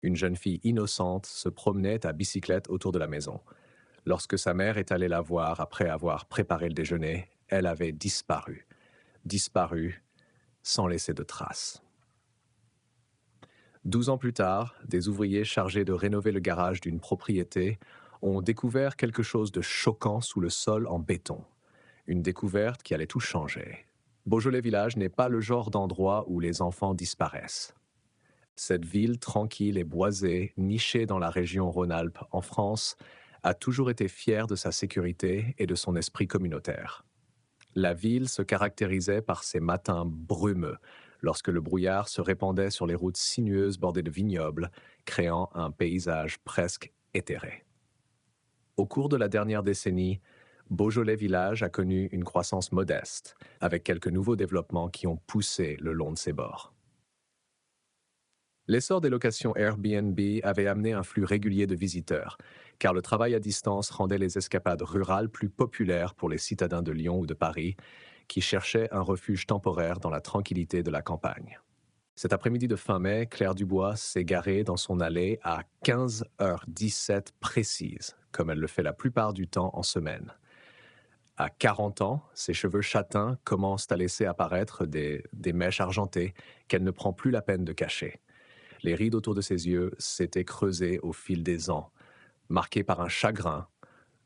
Une jeune fille innocente se promenait à bicyclette autour de la maison. Lorsque sa mère est allée la voir après avoir préparé le déjeuner, elle avait disparu. Disparu sans laisser de traces. 12 ans plus tard, des ouvriers chargés de rénover le garage d'une propriété ont découvert quelque chose de choquant sous le sol en béton. Une découverte qui allait tout changer. Beaujolais Village n'est pas le genre d'endroit où les enfants disparaissent. Cette ville tranquille et boisée, nichée dans la région Rhône-Alpes en France, a toujours été fière de sa sécurité et de son esprit communautaire. La ville se caractérisait par ses matins brumeux, lorsque le brouillard se répandait sur les routes sinueuses bordées de vignobles, créant un paysage presque éthéré. Au cours de la dernière décennie, Beaujolais Village a connu une croissance modeste, avec quelques nouveaux développements qui ont poussé le long de ses bords. L'essor des locations Airbnb avait amené un flux régulier de visiteurs, car le travail à distance rendait les escapades rurales plus populaires pour les citadins de Lyon ou de Paris, qui cherchaient un refuge temporaire dans la tranquillité de la campagne. Cet après-midi de fin mai, Claire Dubois s'est garée dans son allée à 15h17 précise, comme elle le fait la plupart du temps en semaine. À 40 ans, ses cheveux châtains commencent à laisser apparaître des mèches argentées qu'elle ne prend plus la peine de cacher. Les rides autour de ses yeux s'étaient creusées au fil des ans, marquées par un chagrin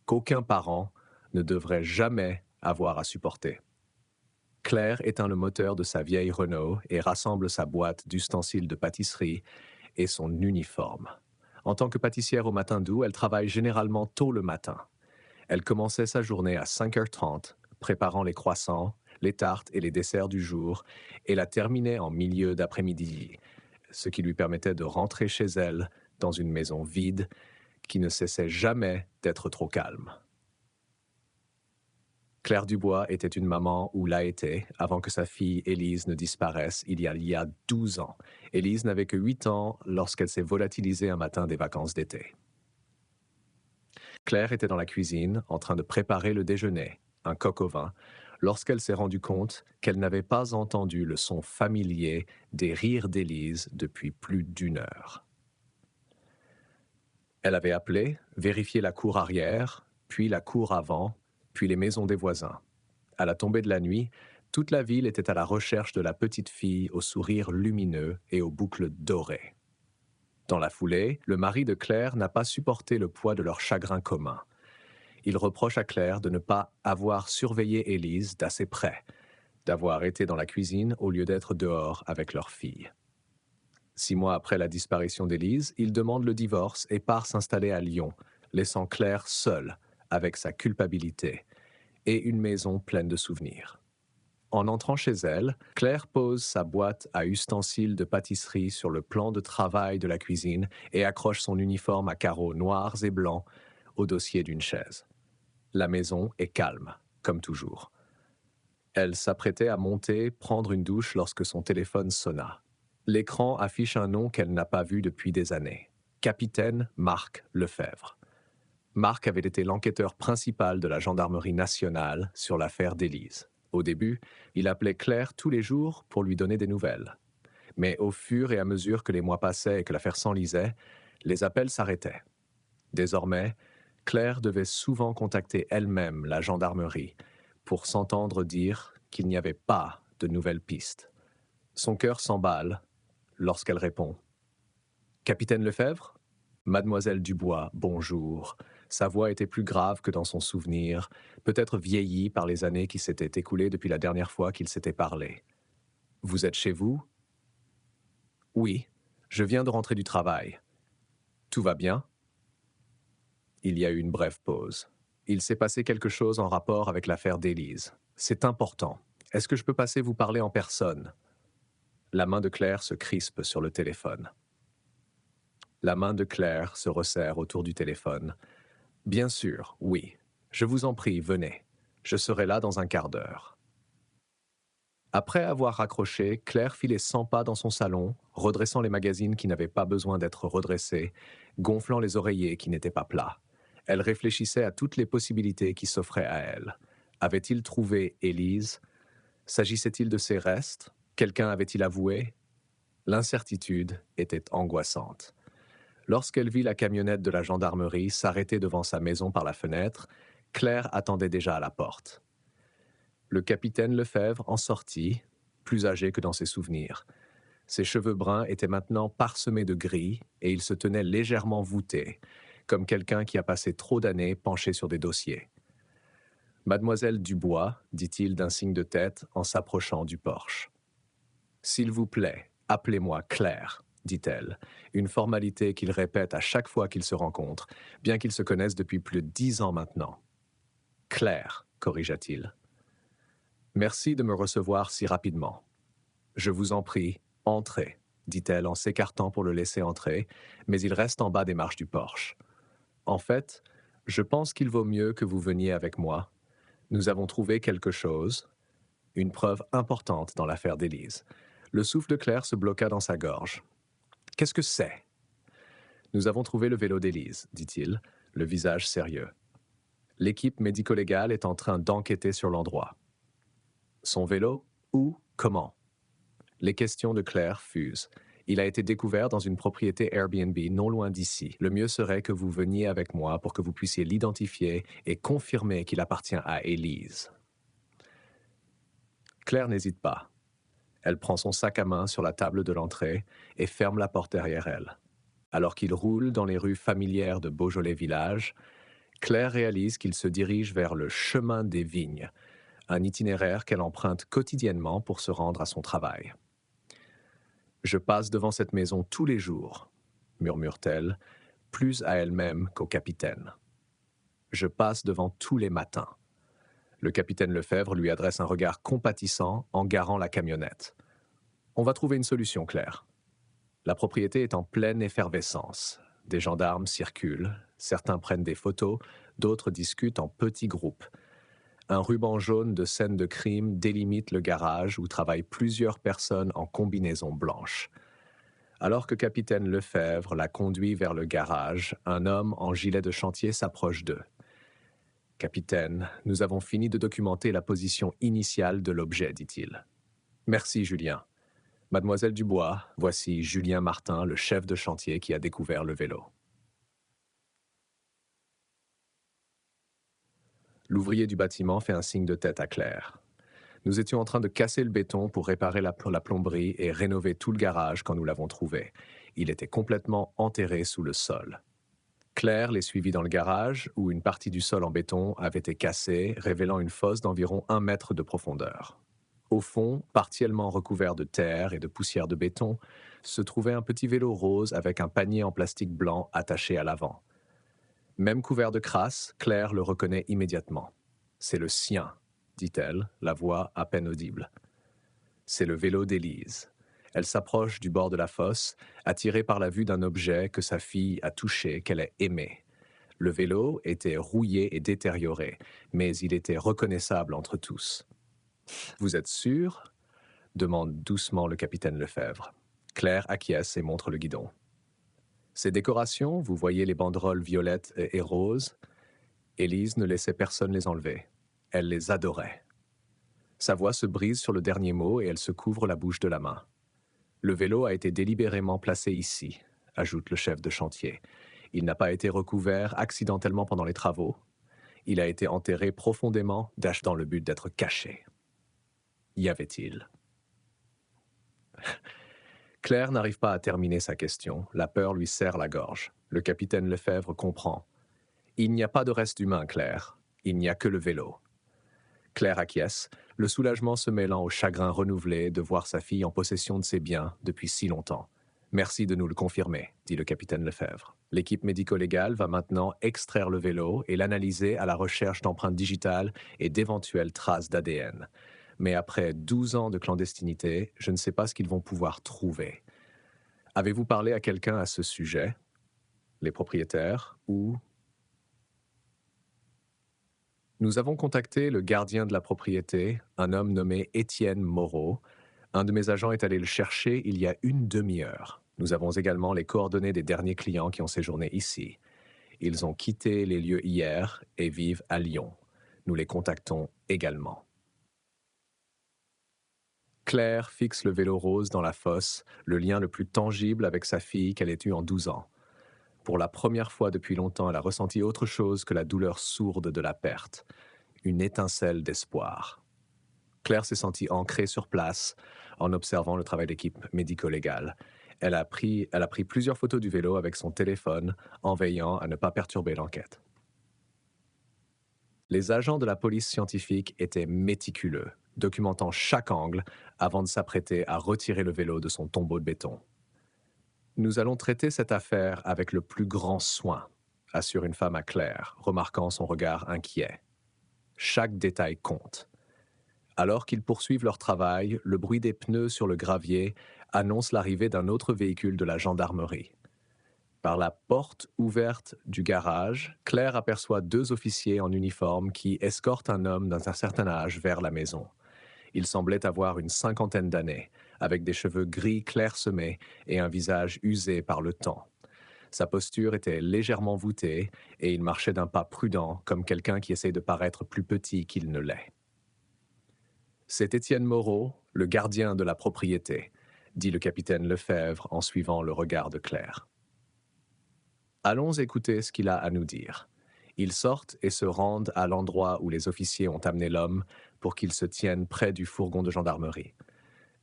qu'aucun parent ne devrait jamais avoir à supporter. Claire éteint le moteur de sa vieille Renault et rassemble sa boîte d'ustensiles de pâtisserie et son uniforme. En tant que pâtissière au matin doux, elle travaille généralement tôt le matin. Elle commençait sa journée à 5h30, préparant les croissants, les tartes et les desserts du jour, et la terminait en milieu d'après-midi, ce qui lui permettait de rentrer chez elle dans une maison vide qui ne cessait jamais d'être trop calme. Claire Dubois était une maman ou l'a été avant que sa fille Élise ne disparaisse il y a 12 ans. Élise n'avait que 8 ans lorsqu'elle s'est volatilisée un matin des vacances d'été. Claire était dans la cuisine en train de préparer le déjeuner, un coq au vin, lorsqu'elle s'est rendue compte qu'elle n'avait pas entendu le son familier des rires d'Élise depuis plus d'une heure. Elle avait appelé, vérifié la cour arrière, puis la cour avant, puis les maisons des voisins. À la tombée de la nuit, toute la ville était à la recherche de la petite fille au sourire lumineux et aux boucles dorées. Dans la foulée, le mari de Claire n'a pas supporté le poids de leur chagrin commun. Il reproche à Claire de ne pas avoir surveillé Élise d'assez près, d'avoir été dans la cuisine au lieu d'être dehors avec leur fille. 6 mois après la disparition d'Élise, il demande le divorce et part s'installer à Lyon, laissant Claire seule avec sa culpabilité et une maison pleine de souvenirs. En entrant chez elle, Claire pose sa boîte à ustensiles de pâtisserie sur le plan de travail de la cuisine et accroche son uniforme à carreaux noirs et blancs au dossier d'une chaise. La maison est calme, comme toujours. Elle s'apprêtait à monter, prendre une douche lorsque son téléphone sonna. L'écran affiche un nom qu'elle n'a pas vu depuis des années. Capitaine Marc Lefebvre. Marc avait été l'enquêteur principal de la gendarmerie nationale sur l'affaire d'Élise. Au début, il appelait Claire tous les jours pour lui donner des nouvelles. Mais au fur et à mesure que les mois passaient et que l'affaire s'enlisait, les appels s'arrêtaient. Désormais, Claire devait souvent contacter elle-même la gendarmerie pour s'entendre dire qu'il n'y avait pas de nouvelles pistes. Son cœur s'emballe lorsqu'elle répond. Capitaine Lefebvre? Mademoiselle Dubois, bonjour. Sa voix était plus grave que dans son souvenir, peut-être vieillie par les années qui s'étaient écoulées depuis la dernière fois qu'ils s'étaient parlé. Vous êtes chez vous? Oui, je viens de rentrer du travail. Tout va bien? Il y a eu une brève pause. Il s'est passé quelque chose en rapport avec l'affaire d'Élise. C'est important. Est-ce que je peux passer vous parler en personne? La main de Claire se crispe sur le téléphone. La main de Claire se resserre autour du téléphone. Bien sûr, oui. Je vous en prie, venez. Je serai là dans un quart d'heure. Après avoir raccroché, Claire fit les 100 pas dans son salon, redressant les magazines qui n'avaient pas besoin d'être redressés, gonflant les oreillers qui n'étaient pas plats. Elle réfléchissait à toutes les possibilités qui s'offraient à elle. Avait-il trouvé Élise? S'agissait-il de ses restes? Quelqu'un avait-il avoué? L'incertitude était angoissante. Lorsqu'elle vit la camionnette de la gendarmerie s'arrêter devant sa maison par la fenêtre, Claire attendait déjà à la porte. Le capitaine Lefebvre en sortit, plus âgé que dans ses souvenirs. Ses cheveux bruns étaient maintenant parsemés de gris et il se tenait légèrement voûté, comme quelqu'un qui a passé trop d'années penché sur des dossiers. Mademoiselle Dubois, dit-il d'un signe de tête en s'approchant du porche. S'il vous plaît, appelez-moi Claire, dit-elle, une formalité qu'il répète à chaque fois qu'ils se rencontrent, bien qu'ils se connaissent depuis plus de 10 ans maintenant. Claire, corrigea-t-il. Merci de me recevoir si rapidement. Je vous en prie, entrez, dit-elle en s'écartant pour le laisser entrer, mais il reste en bas des marches du porche. En fait, je pense qu'il vaut mieux que vous veniez avec moi. Nous avons trouvé quelque chose, une preuve importante dans l'affaire d'Élise. Le souffle de Claire se bloqua dans sa gorge. Qu'est-ce que c'est? Nous avons trouvé le vélo d'Élise, dit-il, le visage sérieux. L'équipe médico-légale est en train d'enquêter sur l'endroit. Son vélo? Où? Comment? Les questions de Claire fusent. Il a été découvert dans une propriété Airbnb non loin d'ici. Le mieux serait que vous veniez avec moi pour que vous puissiez l'identifier et confirmer qu'il appartient à Élise. Claire n'hésite pas. Elle prend son sac à main sur la table de l'entrée et ferme la porte derrière elle. Alors qu'il roule dans les rues familières de Beaujolais Village, Claire réalise qu'il se dirige vers le chemin des vignes, un itinéraire qu'elle emprunte quotidiennement pour se rendre à son travail. « Je passe devant cette maison tous les jours, » murmure-t-elle, plus à elle-même qu'au capitaine. « Je passe devant tous les matins. » Le capitaine Lefebvre lui adresse un regard compatissant en garant la camionnette. « On va trouver une solution, Claire. » La propriété est en pleine effervescence. Des gendarmes circulent, certains prennent des photos, d'autres discutent en petits groupes. Un ruban jaune de scène de crime délimite le garage où travaillent plusieurs personnes en combinaison blanche. Alors que capitaine Lefebvre la conduit vers le garage, un homme en gilet de chantier s'approche d'eux. « Capitaine, nous avons fini de documenter la position initiale de l'objet, dit-il. »« Merci, Julien. Mademoiselle Dubois, voici Julien Martin, le chef de chantier qui a découvert le vélo. » L'ouvrier du bâtiment fait un signe de tête à Claire. Nous étions en train de casser le béton pour réparer la plomberie et rénover tout le garage quand nous l'avons trouvé. Il était complètement enterré sous le sol. Claire les suivit dans le garage, où une partie du sol en béton avait été cassée, révélant une fosse d'environ 1 mètre de profondeur. Au fond, partiellement recouvert de terre et de poussière de béton, se trouvait un petit vélo rose avec un panier en plastique blanc attaché à l'avant. Même couvert de crasse, Claire le reconnaît immédiatement. « C'est le sien, » dit-elle, la voix à peine audible. C'est le vélo d'Élise. Elle s'approche du bord de la fosse, attirée par la vue d'un objet que sa fille a touché, qu'elle a aimé. Le vélo était rouillé et détérioré, mais il était reconnaissable entre tous. « Vous êtes sûr ?» demande doucement le capitaine Lefebvre. Claire acquiesce et montre le guidon. Ces décorations, vous voyez les banderoles violettes et roses, Élise ne laissait personne les enlever. Elle les adorait. Sa voix se brise sur le dernier mot et elle se couvre la bouche de la main. Le vélo a été délibérément placé ici, ajoute le chef de chantier. Il n'a pas été recouvert accidentellement pendant les travaux. Il a été enterré profondément, dans le but d'être caché. Y avait-il? Claire n'arrive pas à terminer sa question. La peur lui serre la gorge. Le capitaine Lefebvre comprend. Il n'y a pas de reste humain, Claire. Il n'y a que le vélo. Claire acquiesce, le soulagement se mêlant au chagrin renouvelé de voir sa fille en possession de ses biens depuis si longtemps. Merci de nous le confirmer, dit le capitaine Lefebvre. L'équipe médico-légale va maintenant extraire le vélo et l'analyser à la recherche d'empreintes digitales et d'éventuelles traces d'ADN. Mais après 12 ans de clandestinité, je ne sais pas ce qu'ils vont pouvoir trouver. Avez-vous parlé à quelqu'un à ce sujet? Les propriétaires ou... Nous avons contacté le gardien de la propriété, un homme nommé Étienne Moreau. Un de mes agents est allé le chercher il y a une demi-heure. Nous avons également les coordonnées des derniers clients qui ont séjourné ici. Ils ont quitté les lieux hier et vivent à Lyon. Nous les contactons également. Claire fixe le vélo rose dans la fosse, le lien le plus tangible avec sa fille qu'elle ait eu en 12 ans. Pour la première fois depuis longtemps, elle a ressenti autre chose que la douleur sourde de la perte, une étincelle d'espoir. Claire s'est sentie ancrée sur place en observant le travail d'équipe médico-légale. Elle a pris plusieurs photos du vélo avec son téléphone en veillant à ne pas perturber l'enquête. Les agents de la police scientifique étaient méticuleux, documentant chaque angle avant de s'apprêter à retirer le vélo de son tombeau de béton. Nous allons traiter cette affaire avec le plus grand soin, assure une femme à Claire, remarquant son regard inquiet. Chaque détail compte. Alors qu'ils poursuivent leur travail, le bruit des pneus sur le gravier annonce l'arrivée d'un autre véhicule de la gendarmerie. Par la porte ouverte du garage, Claire aperçoit deux officiers en uniforme qui escortent un homme d'un certain âge vers la maison. Il semblait avoir une cinquantaine d'années, avec des cheveux gris clairsemés et un visage usé par le temps. Sa posture était légèrement voûtée et il marchait d'un pas prudent, comme quelqu'un qui essaie de paraître plus petit qu'il ne l'est. « C'est Étienne Moreau, le gardien de la propriété », dit le capitaine Lefebvre en suivant le regard de Claire. Allons écouter ce qu'il a à nous dire. Ils sortent et se rendent à l'endroit où les officiers ont amené l'homme pour qu'il se tienne près du fourgon de gendarmerie.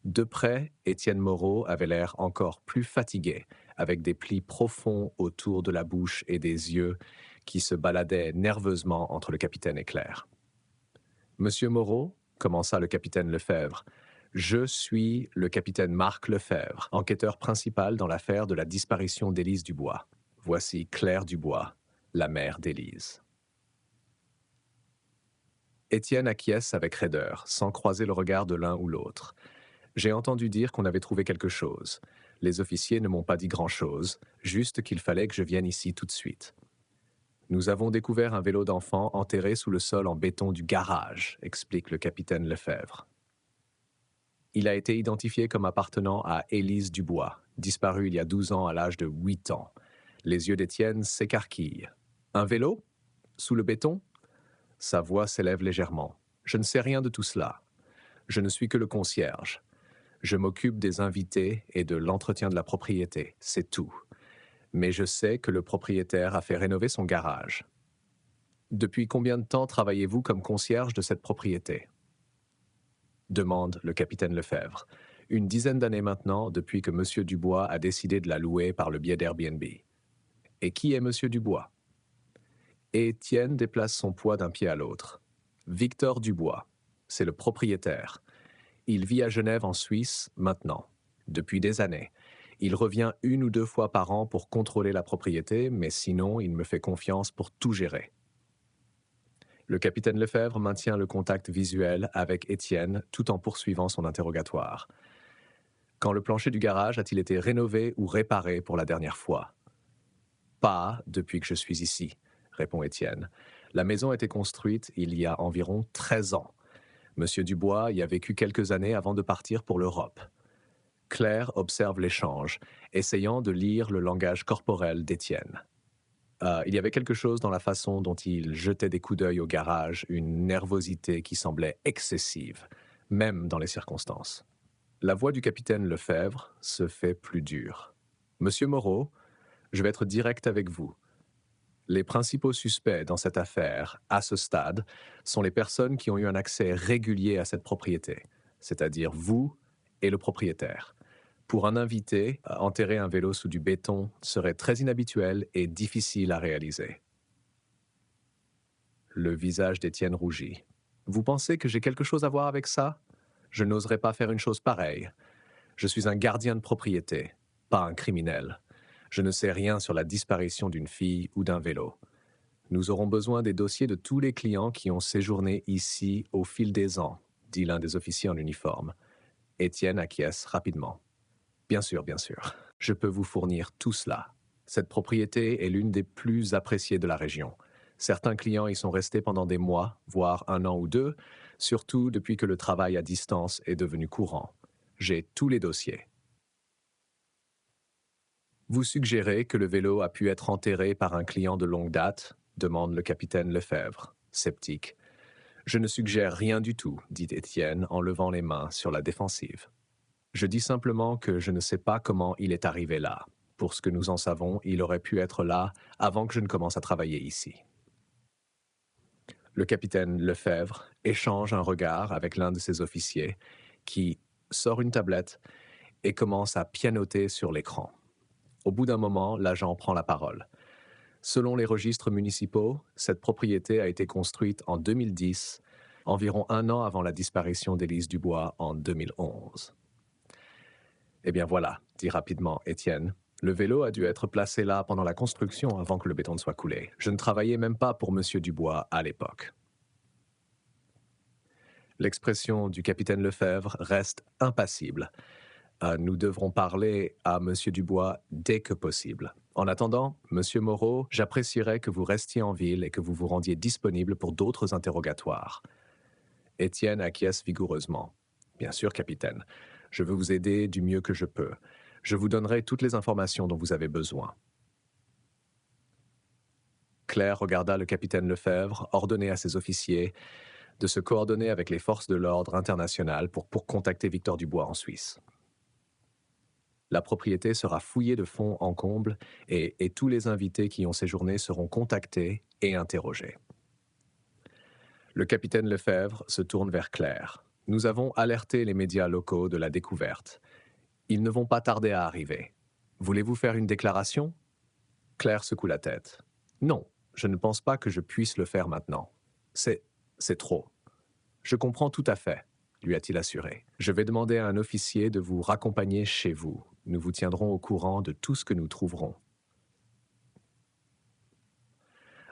De près, Étienne Moreau avait l'air encore plus fatigué, avec des plis profonds autour de la bouche et des yeux qui se baladaient nerveusement entre le capitaine et Claire. « Monsieur Moreau, commença le capitaine Lefebvre, je suis le capitaine Marc Lefebvre, enquêteur principal dans l'affaire de la disparition d'Élise Dubois. Voici Claire Dubois, la mère d'Élise. » Étienne acquiesce avec raideur, sans croiser le regard de l'un ou l'autre. J'ai entendu dire qu'on avait trouvé quelque chose. Les officiers ne m'ont pas dit grand-chose, juste qu'il fallait que je vienne ici tout de suite. Nous avons découvert un vélo d'enfant enterré sous le sol en béton du garage, explique le capitaine Lefebvre. Il a été identifié comme appartenant à Élise Dubois, disparue il y a 12 ans à l'âge de 8 ans. Les yeux d'Étienne s'écarquillent. « Un vélo? Sous le béton ?» Sa voix s'élève légèrement. « Je ne sais rien de tout cela. Je ne suis que le concierge. Je m'occupe des invités et de l'entretien de la propriété, c'est tout. Mais je sais que le propriétaire a fait rénover son garage. Depuis combien de temps travaillez-vous comme concierge de cette propriété ?» demande le capitaine Lefebvre. « Une dizaine d'années maintenant, depuis que M. Dubois a décidé de la louer par le biais d'Airbnb. » « Et qui est M. Dubois ?» Étienne déplace son poids d'un pied à l'autre. « Victor Dubois, c'est le propriétaire. Il vit à Genève en Suisse maintenant, depuis des années. Il revient 1 ou 2 fois par an pour contrôler la propriété, mais sinon, il me fait confiance pour tout gérer. » Le capitaine Lefebvre maintient le contact visuel avec Étienne tout en poursuivant son interrogatoire. « Quand le plancher du garage a-t-il été rénové ou réparé pour la dernière fois ?»« Pas depuis que je suis ici, » répond Étienne. « La maison a été construite il y a environ 13 ans. Monsieur Dubois y a vécu quelques années avant de partir pour l'Europe. » Claire observe l'échange, essayant de lire le langage corporel d'Étienne. Il y avait quelque chose dans la façon dont il jetait des coups d'œil au garage, une nervosité qui semblait excessive, même dans les circonstances. La voix du capitaine Lefebvre se fait plus dure. « Monsieur Moreau, je vais être direct avec vous. Les principaux suspects dans cette affaire, à ce stade, sont les personnes qui ont eu un accès régulier à cette propriété, c'est-à-dire vous et le propriétaire. Pour un invité, enterrer un vélo sous du béton serait très inhabituel et difficile à réaliser. » Le visage d'Étienne rougit. « Vous pensez que j'ai quelque chose à voir avec ça? Je n'oserais pas faire une chose pareille. Je suis un gardien de propriété, pas un criminel. Je ne sais rien sur la disparition d'une fille ou d'un vélo. Nous aurons besoin des dossiers de tous les clients qui ont séjourné ici au fil des ans, dit l'un des officiers en uniforme. Étienne acquiesce rapidement. Bien sûr, je peux vous fournir tout cela. Cette propriété est l'une des plus appréciées de la région. Certains clients y sont restés pendant des mois, voire 1 an ou 2, surtout depuis que le travail à distance est devenu courant. J'ai tous les dossiers. Vous suggérez que le vélo a pu être enterré par un client de longue date, demande le capitaine Lefebvre, sceptique. Je ne suggère rien du tout, dit Étienne en levant les mains sur la défensive. Je dis simplement que je ne sais pas comment il est arrivé là. Pour ce que nous en savons, il aurait pu être là avant que je ne commence à travailler ici. Le capitaine Lefebvre échange un regard avec l'un de ses officiers qui sort une tablette et commence à pianoter sur l'écran. Au bout d'un moment, l'agent prend la parole. Selon les registres municipaux, cette propriété a été construite en 2010, environ un an avant la disparition d'Élise Dubois en 2011. Eh bien voilà, dit rapidement Étienne. Le vélo a dû être placé là pendant la construction avant que le béton ne soit coulé. Je ne travaillais même pas pour M. Dubois à l'époque. L'expression du capitaine Lefebvre reste impassible. Nous devrons parler à M. Dubois dès que possible. En attendant, M. Moreau, j'apprécierais que vous restiez en ville et que vous vous rendiez disponible pour d'autres interrogatoires. Étienne acquiesce vigoureusement. Bien sûr, capitaine. Je veux vous aider du mieux que je peux. Je vous donnerai toutes les informations dont vous avez besoin. Claire regarda le capitaine Lefebvre ordonner à ses officiers de se coordonner avec les forces de l'ordre internationales pour contacter Victor Dubois en Suisse. La propriété sera fouillée de fond en comble et tous les invités qui ont séjourné seront contactés et interrogés. Le capitaine Lefebvre se tourne vers Claire. Nous avons alerté les médias locaux de la découverte. Ils ne vont pas tarder à arriver. Voulez-vous faire une déclaration? Claire secoue la tête. Non, je ne pense pas que je puisse le faire maintenant. C'est trop. Je comprends tout à fait, lui a-t-il assuré. Je vais demander à un officier de vous raccompagner chez vous. Nous vous tiendrons au courant de tout ce que nous trouverons.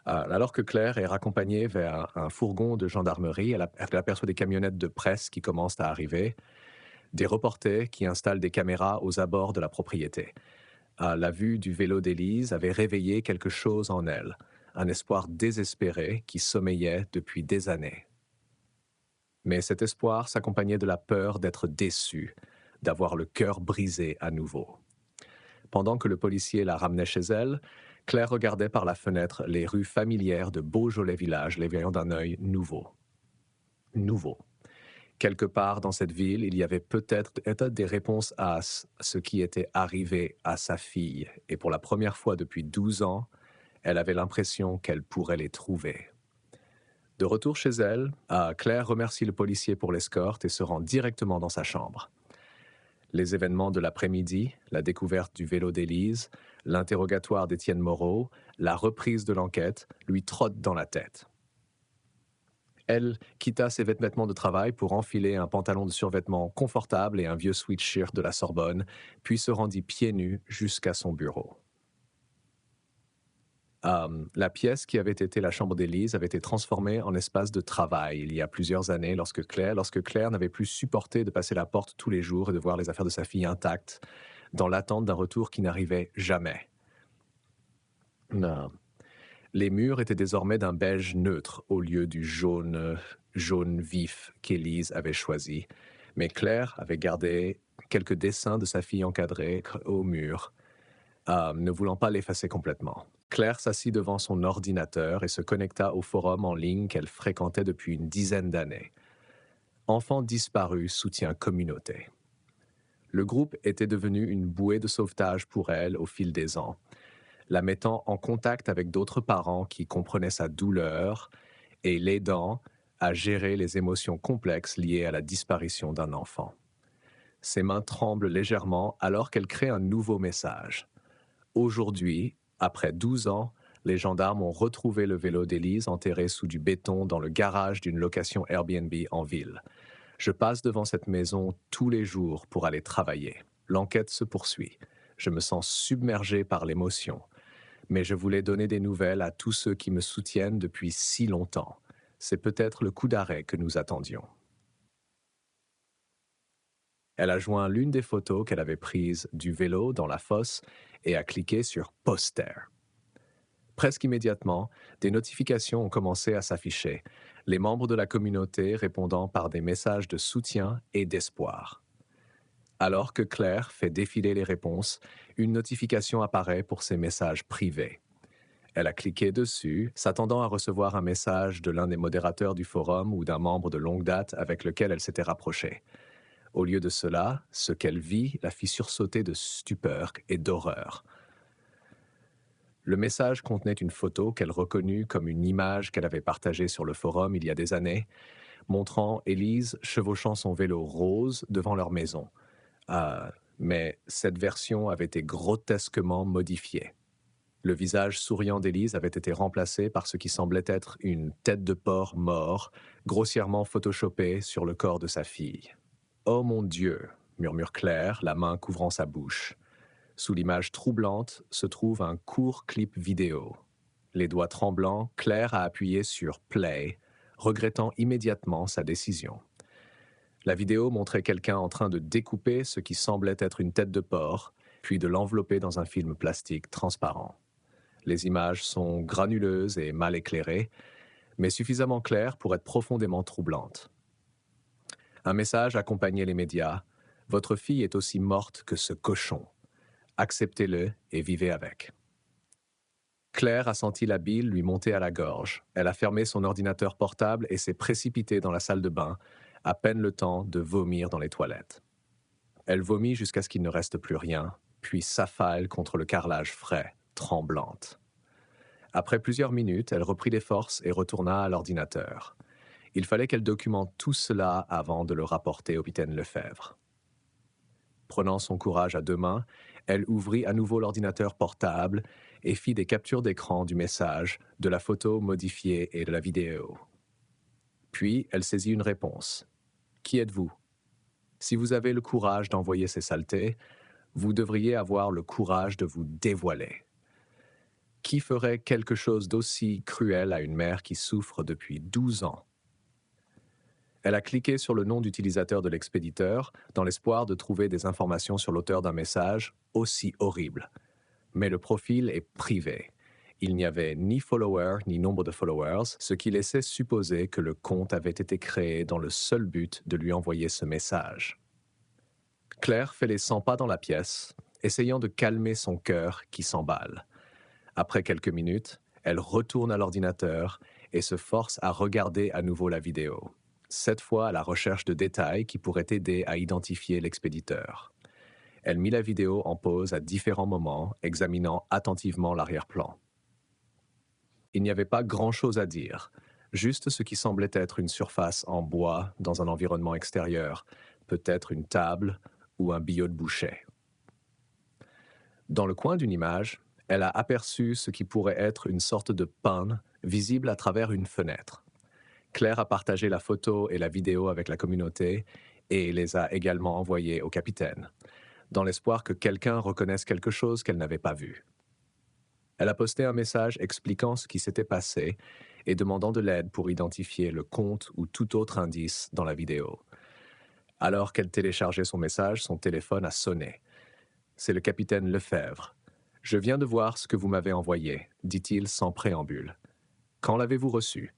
Alors que Claire est raccompagnée vers un fourgon de gendarmerie, elle aperçoit des camionnettes de presse qui commencent à arriver, des reporters qui installent des caméras aux abords de la propriété. La vue du vélo d'Élise avait réveillé quelque chose en elle, un espoir désespéré qui sommeillait depuis des années. Mais cet espoir s'accompagnait de la peur d'être déçue, d'avoir le cœur brisé à nouveau. Pendant que le policier la ramenait chez elle, Claire regardait par la fenêtre les rues familières de Beaujolais village, les voyant d'un œil nouveau. Nouveau. Quelque part dans cette ville, il y avait peut-être des réponses à ce qui était arrivé à sa fille, et pour la première fois depuis 12 ans, elle avait l'impression qu'elle pourrait les trouver. De retour chez elle, Claire remercie le policier pour l'escorte et se rend directement dans sa chambre. Les événements de l'après-midi, la découverte du vélo d'Élise, l'interrogatoire d'Étienne Moreau, la reprise de l'enquête lui trottent dans la tête. Elle quitta ses vêtements de travail pour enfiler un pantalon de survêtement confortable et un vieux sweatshirt de la Sorbonne, puis se rendit pieds nus jusqu'à son bureau. La pièce qui avait été la chambre d'Élise avait été transformée en espace de travail il y a plusieurs années lorsque Claire n'avait plus supporté de passer la porte tous les jours et de voir les affaires de sa fille intactes, dans l'attente d'un retour qui n'arrivait jamais. Non. Les murs étaient désormais d'un beige neutre au lieu du jaune vif qu'Élise avait choisi, mais Claire avait gardé quelques dessins de sa fille encadrés au mur, ne voulant pas l'effacer complètement. Claire s'assit devant son ordinateur et se connecta au forum en ligne qu'elle fréquentait depuis une dizaine d'années. Enfants disparus soutien communauté. Le groupe était devenu une bouée de sauvetage pour elle au fil des ans, la mettant en contact avec d'autres parents qui comprenaient sa douleur et l'aidant à gérer les émotions complexes liées à la disparition d'un enfant. Ses mains tremblent légèrement alors qu'elle crée un nouveau message. Aujourd'hui, après 12 ans, les gendarmes ont retrouvé le vélo d'Élise enterré sous du béton dans le garage d'une location Airbnb en ville. Je passe devant cette maison tous les jours pour aller travailler. L'enquête se poursuit. Je me sens submergé par l'émotion. Mais je voulais donner des nouvelles à tous ceux qui me soutiennent depuis si longtemps. C'est peut-être le coup d'arrêt que nous attendions. Elle a joint l'une des photos qu'elle avait prises du vélo dans la fosse et a cliqué sur « Poster ». Presque immédiatement, des notifications ont commencé à s'afficher, les membres de la communauté répondant par des messages de soutien et d'espoir. Alors que Claire fait défiler les réponses, une notification apparaît pour ses messages privés. Elle a cliqué dessus, s'attendant à recevoir un message de l'un des modérateurs du forum ou d'un membre de longue date avec lequel elle s'était rapprochée. Au lieu de cela, ce qu'elle vit la fit sursauter de stupeur et d'horreur. Le message contenait une photo qu'elle reconnut comme une image qu'elle avait partagée sur le forum il y a des années, montrant Élise chevauchant son vélo rose devant leur maison. Mais cette version avait été grotesquement modifiée. Le visage souriant d'Élise avait été remplacé par ce qui semblait être une tête de porc mort, grossièrement photoshopée sur le corps de sa fille. « Oh mon Dieu !» murmure Claire, la main couvrant sa bouche. Sous l'image troublante se trouve un court clip vidéo. Les doigts tremblants, Claire a appuyé sur « Play », regrettant immédiatement sa décision. La vidéo montrait quelqu'un en train de découper ce qui semblait être une tête de porc, puis de l'envelopper dans un film plastique transparent. Les images sont granuleuses et mal éclairées, mais suffisamment claires pour être profondément troublantes. Un message accompagnait les médias. « Votre fille est aussi morte que ce cochon. Acceptez-le et vivez avec. » Claire a senti la bile lui monter à la gorge. Elle a fermé son ordinateur portable et s'est précipitée dans la salle de bain, à peine le temps de vomir dans les toilettes. Elle vomit jusqu'à ce qu'il ne reste plus rien, puis s'affale contre le carrelage frais, tremblante. Après plusieurs minutes, elle reprit les forces et retourna à l'ordinateur. Il fallait qu'elle documente tout cela avant de le rapporter au capitaine Lefebvre. Prenant son courage à 2 mains, elle ouvrit à nouveau l'ordinateur portable et fit des captures d'écran du message, de la photo modifiée et de la vidéo. Puis, elle saisit une réponse. « Qui êtes-vous ? Si vous avez le courage d'envoyer ces saletés, vous devriez avoir le courage de vous dévoiler. Qui ferait quelque chose d'aussi cruel à une mère qui souffre depuis 12 ans ? » Elle a cliqué sur le nom d'utilisateur de l'expéditeur dans l'espoir de trouver des informations sur l'auteur d'un message aussi horrible. Mais le profil est privé. Il n'y avait ni follower ni nombre de followers, ce qui laissait supposer que le compte avait été créé dans le seul but de lui envoyer ce message. Claire fait les 100 pas dans la pièce, essayant de calmer son cœur qui s'emballe. Après quelques minutes, elle retourne à l'ordinateur et se force à regarder à nouveau la vidéo. Cette fois à la recherche de détails qui pourraient aider à identifier l'expéditeur. Elle mit la vidéo en pause à différents moments, examinant attentivement l'arrière-plan. Il n'y avait pas grand-chose à dire, juste ce qui semblait être une surface en bois dans un environnement extérieur, peut-être une table ou un billot de boucher. Dans le coin d'une image, elle a aperçu ce qui pourrait être une sorte de panne visible à travers une fenêtre. Claire a partagé la photo et la vidéo avec la communauté et les a également envoyées au capitaine, dans l'espoir que quelqu'un reconnaisse quelque chose qu'elle n'avait pas vu. Elle a posté un message expliquant ce qui s'était passé et demandant de l'aide pour identifier le compte ou tout autre indice dans la vidéo. Alors qu'elle téléchargeait son message, son téléphone a sonné. C'est le capitaine Lefebvre. « Je viens de voir ce que vous m'avez envoyé, » dit-il sans préambule. « Quand l'avez-vous reçu ?»«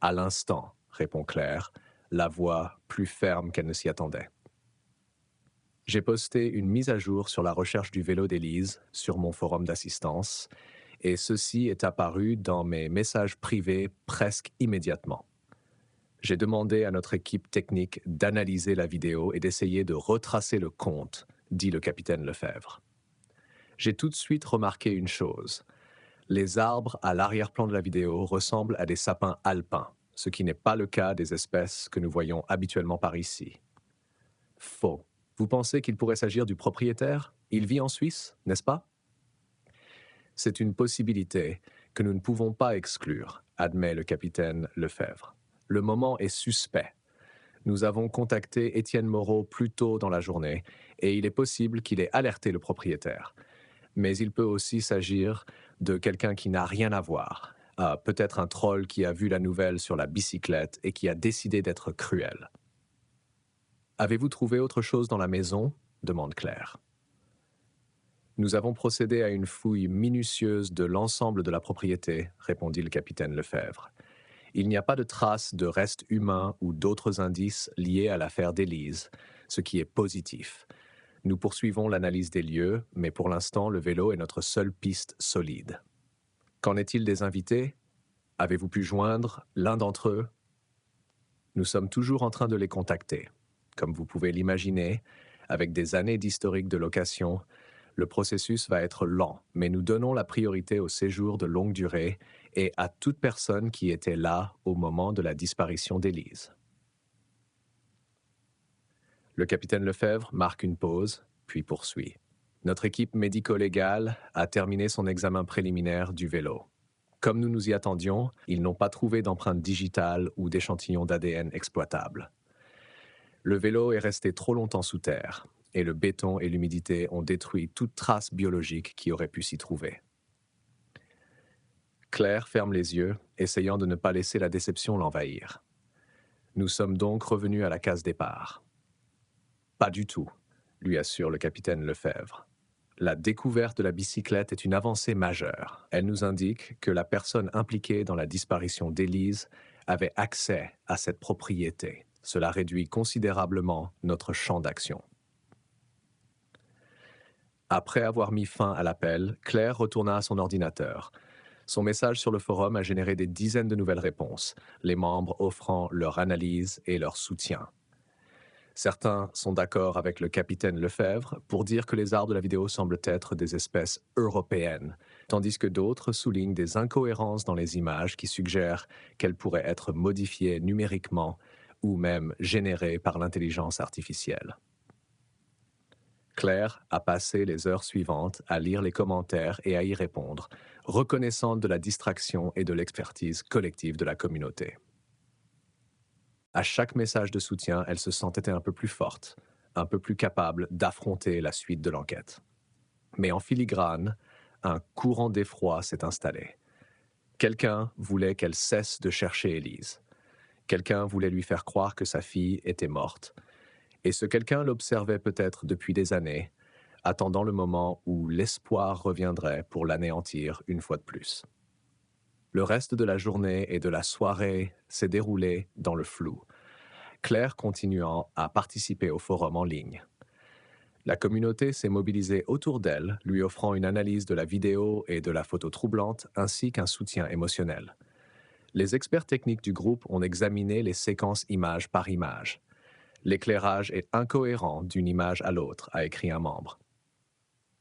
À l'instant, » répond Claire, la voix plus ferme qu'elle ne s'y attendait. J'ai posté une mise à jour sur la recherche du vélo d'Élise sur mon forum d'assistance, et ceci est apparu dans mes messages privés presque immédiatement. J'ai demandé à notre équipe technique d'analyser la vidéo et d'essayer de retracer le compte, dit le capitaine Lefebvre. J'ai tout de suite remarqué une chose. Les arbres à l'arrière-plan de la vidéo ressemblent à des sapins alpins, ce qui n'est pas le cas des espèces que nous voyons habituellement par ici. Faux. Vous pensez qu'il pourrait s'agir du propriétaire ? Il vit en Suisse, n'est-ce pas ? C'est une possibilité que nous ne pouvons pas exclure, admet le capitaine Lefebvre. Le moment est suspect. Nous avons contacté Étienne Moreau plus tôt dans la journée et il est possible qu'il ait alerté le propriétaire. Mais il peut aussi s'agir de quelqu'un qui n'a rien à voir. Peut-être un troll qui a vu la nouvelle sur la bicyclette et qui a décidé d'être cruel. « Avez-vous trouvé autre chose dans la maison ?» demande Claire. Nous avons procédé à une fouille minutieuse de l'ensemble de la propriété, répondit le capitaine Lefebvre. Il n'y a pas de traces de restes humains ou d'autres indices liés à l'affaire d'Élise, ce qui est positif. Nous poursuivons l'analyse des lieux, mais pour l'instant, le vélo est notre seule piste solide. Qu'en est-il des invités ? Avez-vous pu joindre l'un d'entre eux ? Nous sommes toujours en train de les contacter. Comme vous pouvez l'imaginer, avec des années d'historique de location, Le processus va être lent, mais nous donnons la priorité au séjour de longue durée et à toute personne qui était là au moment de la disparition d'Élise. Le capitaine Lefebvre marque une pause, puis poursuit. Notre équipe médico-légale a terminé son examen préliminaire du vélo. Comme nous nous y attendions, ils n'ont pas trouvé d'empreinte digitale ou d'échantillon d'ADN exploitable. Le vélo est resté trop longtemps sous terre, et le béton et l'humidité ont détruit toute trace biologique qui aurait pu s'y trouver. Claire ferme les yeux, essayant de ne pas laisser la déception l'envahir. Nous sommes donc revenus à la case départ. Pas du tout, lui assure le capitaine Lefebvre. La découverte de la bicyclette est une avancée majeure. Elle nous indique que la personne impliquée dans la disparition d'Élise avait accès à cette propriété. Cela réduit considérablement notre champ d'action. Après avoir mis fin à l'appel, Claire retourna à son ordinateur. Son message sur le forum a généré des dizaines de nouvelles réponses, les membres offrant leur analyse et leur soutien. Certains sont d'accord avec le capitaine Lefebvre pour dire que les arbres de la vidéo semblent être des espèces européennes, tandis que d'autres soulignent des incohérences dans les images qui suggèrent qu'elles pourraient être modifiées numériquement ou même générées par l'intelligence artificielle. Claire a passé les heures suivantes à lire les commentaires et à y répondre, reconnaissante de la distraction et de l'expertise collective de la communauté. À chaque message de soutien, elle se sentait un peu plus forte, un peu plus capable d'affronter la suite de l'enquête. Mais en filigrane, un courant d'effroi s'est installé. Quelqu'un voulait qu'elle cesse de chercher Élise. Quelqu'un voulait lui faire croire que sa fille était morte. Et ce quelqu'un l'observait peut-être depuis des années, attendant le moment où l'espoir reviendrait pour l'anéantir une fois de plus. Le reste de la journée et de la soirée s'est déroulé dans le flou, Claire continuant à participer au forum en ligne. La communauté s'est mobilisée autour d'elle, lui offrant une analyse de la vidéo et de la photo troublante, ainsi qu'un soutien émotionnel. Les experts techniques du groupe ont examiné les séquences image par image. L'éclairage est incohérent d'une image à l'autre, a écrit un membre.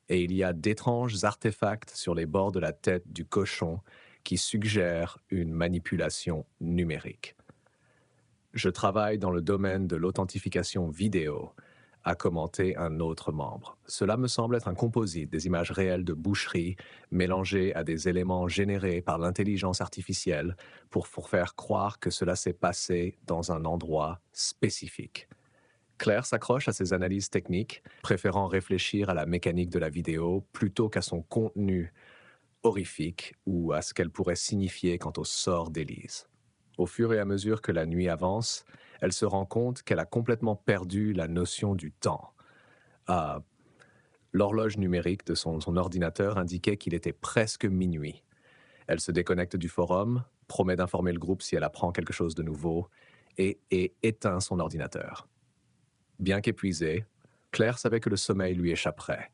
Et il y a d'étranges artefacts sur les bords de la tête du cochon qui suggèrent une manipulation numérique. Je travaille dans le domaine de l'authentification vidéo, a commenté un autre membre. Cela me semble être un composite des images réelles de boucherie mélangées à des éléments générés par l'intelligence artificielle pour faire croire que cela s'est passé dans un endroit spécifique. Claire s'accroche à ses analyses techniques, préférant réfléchir à la mécanique de la vidéo plutôt qu'à son contenu horrifique ou à ce qu'elle pourrait signifier quant au sort d'Élise. Au fur et à mesure que la nuit avance, elle se rend compte qu'elle a complètement perdu la notion du temps. L'horloge numérique de son ordinateur indiquait qu'il était presque minuit. Elle se déconnecte du forum, promet d'informer le groupe si elle apprend quelque chose de nouveau et éteint son ordinateur. Bien qu'épuisée, Claire savait que le sommeil lui échapperait.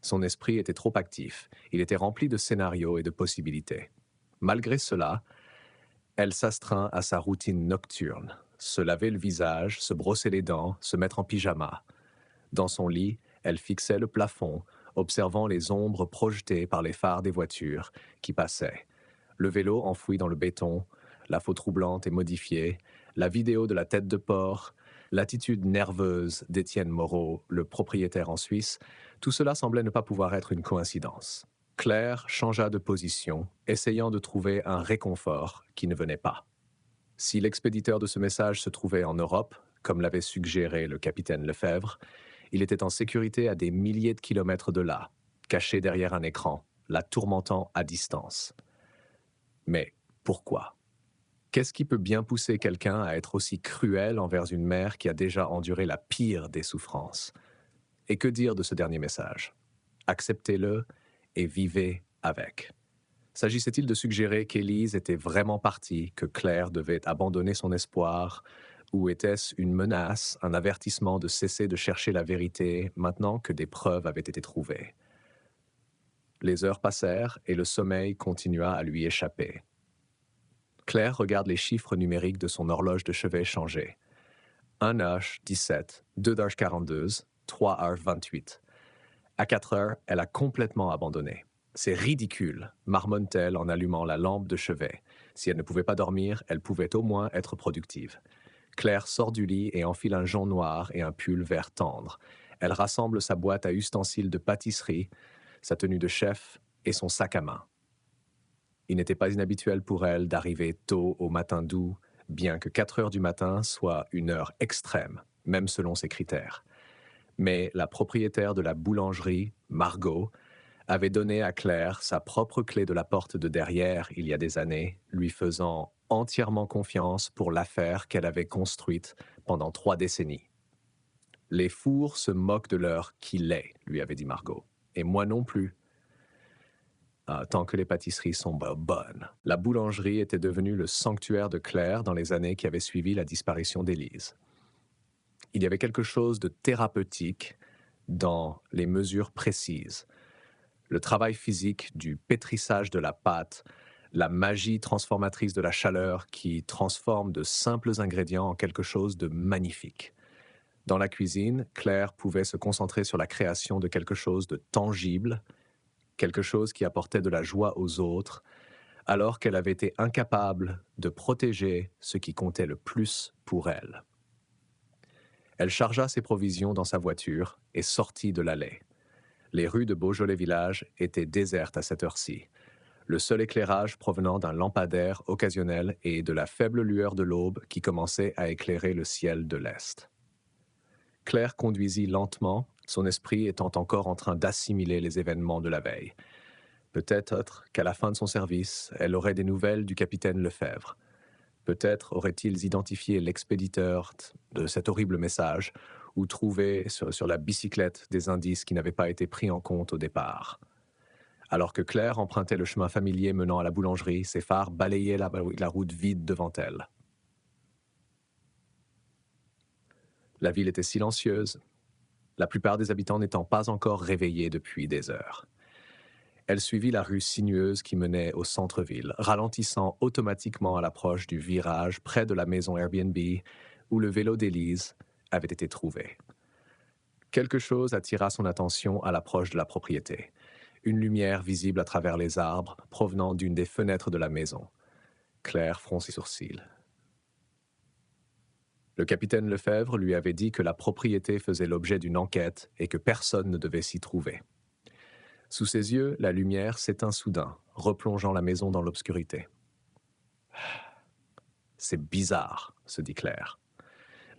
Son esprit était trop actif, il était rempli de scénarios et de possibilités. Malgré cela, elle s'astreint à sa routine nocturne, se laver le visage, se brosser les dents, se mettre en pyjama. Dans son lit, elle fixait le plafond, observant les ombres projetées par les phares des voitures qui passaient. Le vélo enfoui dans le béton, la photo troublante et modifiée, la vidéo de la tête de porc, l'attitude nerveuse d'Étienne Moreau, le propriétaire en Suisse, tout cela semblait ne pas pouvoir être une coïncidence. Claire changea de position, essayant de trouver un réconfort qui ne venait pas. Si l'expéditeur de ce message se trouvait en Europe, comme l'avait suggéré le capitaine Lefebvre, il était en sécurité à des milliers de kilomètres de là, caché derrière un écran, la tourmentant à distance. Mais pourquoi ? Qu'est-ce qui peut bien pousser quelqu'un à être aussi cruel envers une mère qui a déjà enduré la pire des souffrances ? Et que dire de ce dernier message ? Acceptez-le et vivez avec. S'agissait-il de suggérer qu'Élise était vraiment partie, que Claire devait abandonner son espoir, ou était-ce une menace, un avertissement de cesser de chercher la vérité maintenant que des preuves avaient été trouvées ? Les heures passèrent et le sommeil continua à lui échapper. Claire regarde les chiffres numériques de son horloge de chevet changer. 1h17, 2h42, 3h28. À 4 heures, elle a complètement abandonné. C'est ridicule, marmonne-t-elle en allumant la lampe de chevet. Si elle ne pouvait pas dormir, elle pouvait au moins être productive. Claire sort du lit et enfile un jonc noir et un pull vert tendre. Elle rassemble sa boîte à ustensiles de pâtisserie, sa tenue de chef et son sac à main. Il n'était pas inhabituel pour elle d'arriver tôt au matin doux, bien que 4 heures du matin soit une heure extrême, même selon ses critères. Mais la propriétaire de la boulangerie, Margot, avait donné à Claire sa propre clé de la porte de derrière il y a des années, lui faisant entièrement confiance pour l'affaire qu'elle avait construite pendant 3 décennies. Les fours se moquent de l'heure qu'il est, lui avait dit Margot. Et moi non plus. Tant que les pâtisseries sont bonnes. La boulangerie était devenue le sanctuaire de Claire dans les années qui avaient suivi la disparition d'Élise. Il y avait quelque chose de thérapeutique dans les mesures précises. Le travail physique du pétrissage de la pâte, la magie transformatrice de la chaleur qui transforme de simples ingrédients en quelque chose de magnifique. Dans la cuisine, Claire pouvait se concentrer sur la création de quelque chose de tangible, quelque chose qui apportait de la joie aux autres, alors qu'elle avait été incapable de protéger ce qui comptait le plus pour elle. Elle chargea ses provisions dans sa voiture et sortit de l'allée. Les rues de Beaujolais Village étaient désertes à cette heure-ci, le seul éclairage provenant d'un lampadaire occasionnel et de la faible lueur de l'aube qui commençait à éclairer le ciel de l'Est. Claire conduisit lentement, son esprit étant encore en train d'assimiler les événements de la veille. Peut-être qu'à la fin de son service, elle aurait des nouvelles du capitaine Lefebvre. Peut-être auraient-ils identifié l'expéditeur de cet horrible message ou trouvé sur la bicyclette des indices qui n'avaient pas été pris en compte au départ. Alors que Claire empruntait le chemin familier menant à la boulangerie, ses phares balayaient la route vide devant elle. La ville était silencieuse, la plupart des habitants n'étant pas encore réveillés depuis des heures. Elle suivit la rue sinueuse qui menait au centre-ville, ralentissant automatiquement à l'approche du virage près de la maison Airbnb où le vélo d'Élise avait été trouvé. Quelque chose attira son attention à l'approche de la propriété. Une lumière visible à travers les arbres provenant d'une des fenêtres de la maison. Claire fronce ses sourcils. Le capitaine Lefebvre lui avait dit que la propriété faisait l'objet d'une enquête et que personne ne devait s'y trouver. Sous ses yeux, la lumière s'éteint soudain, replongeant la maison dans l'obscurité. « C'est bizarre, se dit Claire.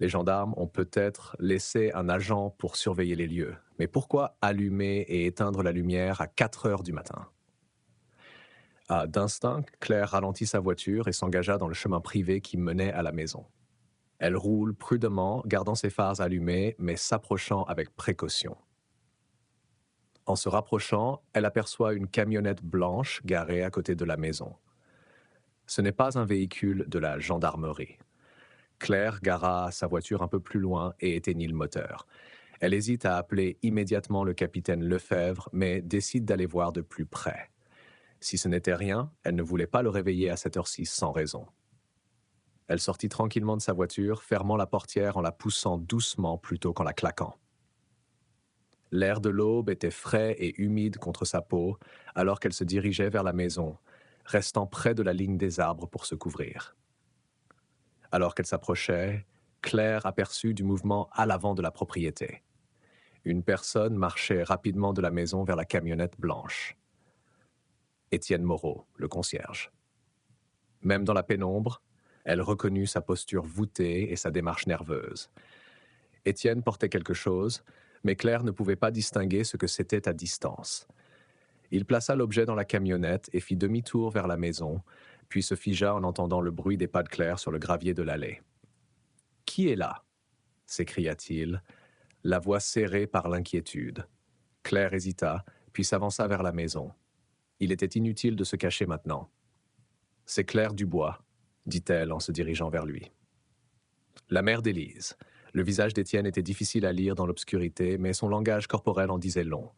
Les gendarmes ont peut-être laissé un agent pour surveiller les lieux, mais pourquoi allumer et éteindre la lumière à 4 heures du matin? D'instinct, Claire ralentit sa voiture et s'engagea dans le chemin privé qui menait à la maison. Elle roule prudemment, gardant ses phares allumés, mais s'approchant avec précaution. En se rapprochant, elle aperçoit une camionnette blanche garée à côté de la maison. Ce n'est pas un véhicule de la gendarmerie. Claire gara sa voiture un peu plus loin et éteignit le moteur. Elle hésite à appeler immédiatement le capitaine Lefebvre, mais décide d'aller voir de plus près. Si ce n'était rien, elle ne voulait pas le réveiller à cette heure-ci sans raison. Elle sortit tranquillement de sa voiture, fermant la portière en la poussant doucement plutôt qu'en la claquant. L'air de l'aube était frais et humide contre sa peau alors qu'elle se dirigeait vers la maison, restant près de la ligne des arbres pour se couvrir. Alors qu'elle s'approchait, Claire aperçut du mouvement à l'avant de la propriété. Une personne marchait rapidement de la maison vers la camionnette blanche. Étienne Moreau, le concierge. Même dans la pénombre, elle reconnut sa posture voûtée et sa démarche nerveuse. Étienne portait quelque chose, mais Claire ne pouvait pas distinguer ce que c'était à distance. Il plaça l'objet dans la camionnette et fit demi-tour vers la maison, puis se figea en entendant le bruit des pas de Claire sur le gravier de l'allée. « Qui est là ?» s'écria-t-il, la voix serrée par l'inquiétude. Claire hésita, puis s'avança vers la maison. Il était inutile de se cacher maintenant. « C'est Claire Dubois », dit-elle en se dirigeant vers lui. La mère d'Élise. Le visage d'Étienne était difficile à lire dans l'obscurité, mais son langage corporel en disait long.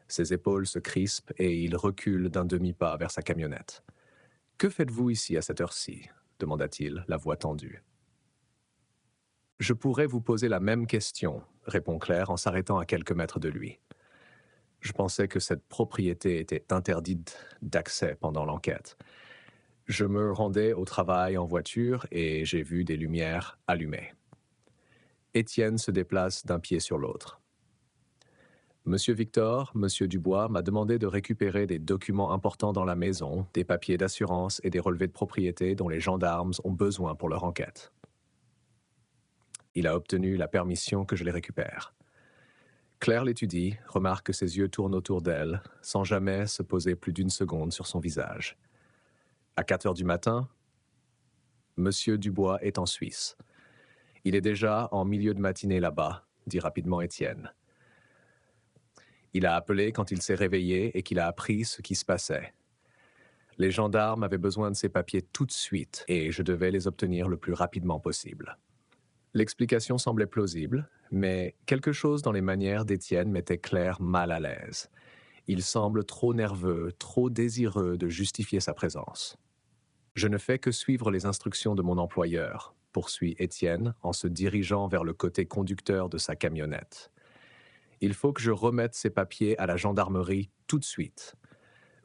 Ses épaules se crispent et il recule d'un demi-pas vers sa camionnette. « Que faites-vous ici à cette heure-ci » demanda-t-il, la voix tendue. « Je pourrais vous poser la même question » répond Claire en s'arrêtant à quelques mètres de lui. Je pensais que cette propriété était interdite d'accès pendant l'enquête. Je me rendais au travail en voiture et j'ai vu des lumières allumées. Étienne se déplace d'un pied sur l'autre. Monsieur Victor, Monsieur Dubois m'a demandé de récupérer des documents importants dans la maison, des papiers d'assurance et des relevés de propriété dont les gendarmes ont besoin pour leur enquête. Il a obtenu la permission que je les récupère. Claire l'étudie, remarque que ses yeux tournent autour d'elle, sans jamais se poser plus d'une seconde sur son visage. À 4 heures du matin, Monsieur Dubois est en Suisse. Il est déjà en milieu de matinée là-bas, dit rapidement Étienne. Il a appelé quand il s'est réveillé et qu'il a appris ce qui se passait. Les gendarmes avaient besoin de ces papiers tout de suite et je devais les obtenir le plus rapidement possible. L'explication semblait plausible, mais quelque chose dans les manières d'Étienne mettait Claire mal à l'aise. Il semble trop nerveux, trop désireux de justifier sa présence. Je ne fais que suivre les instructions de mon employeur, poursuit Étienne en se dirigeant vers le côté conducteur de sa camionnette. Il faut que je remette ces papiers à la gendarmerie tout de suite.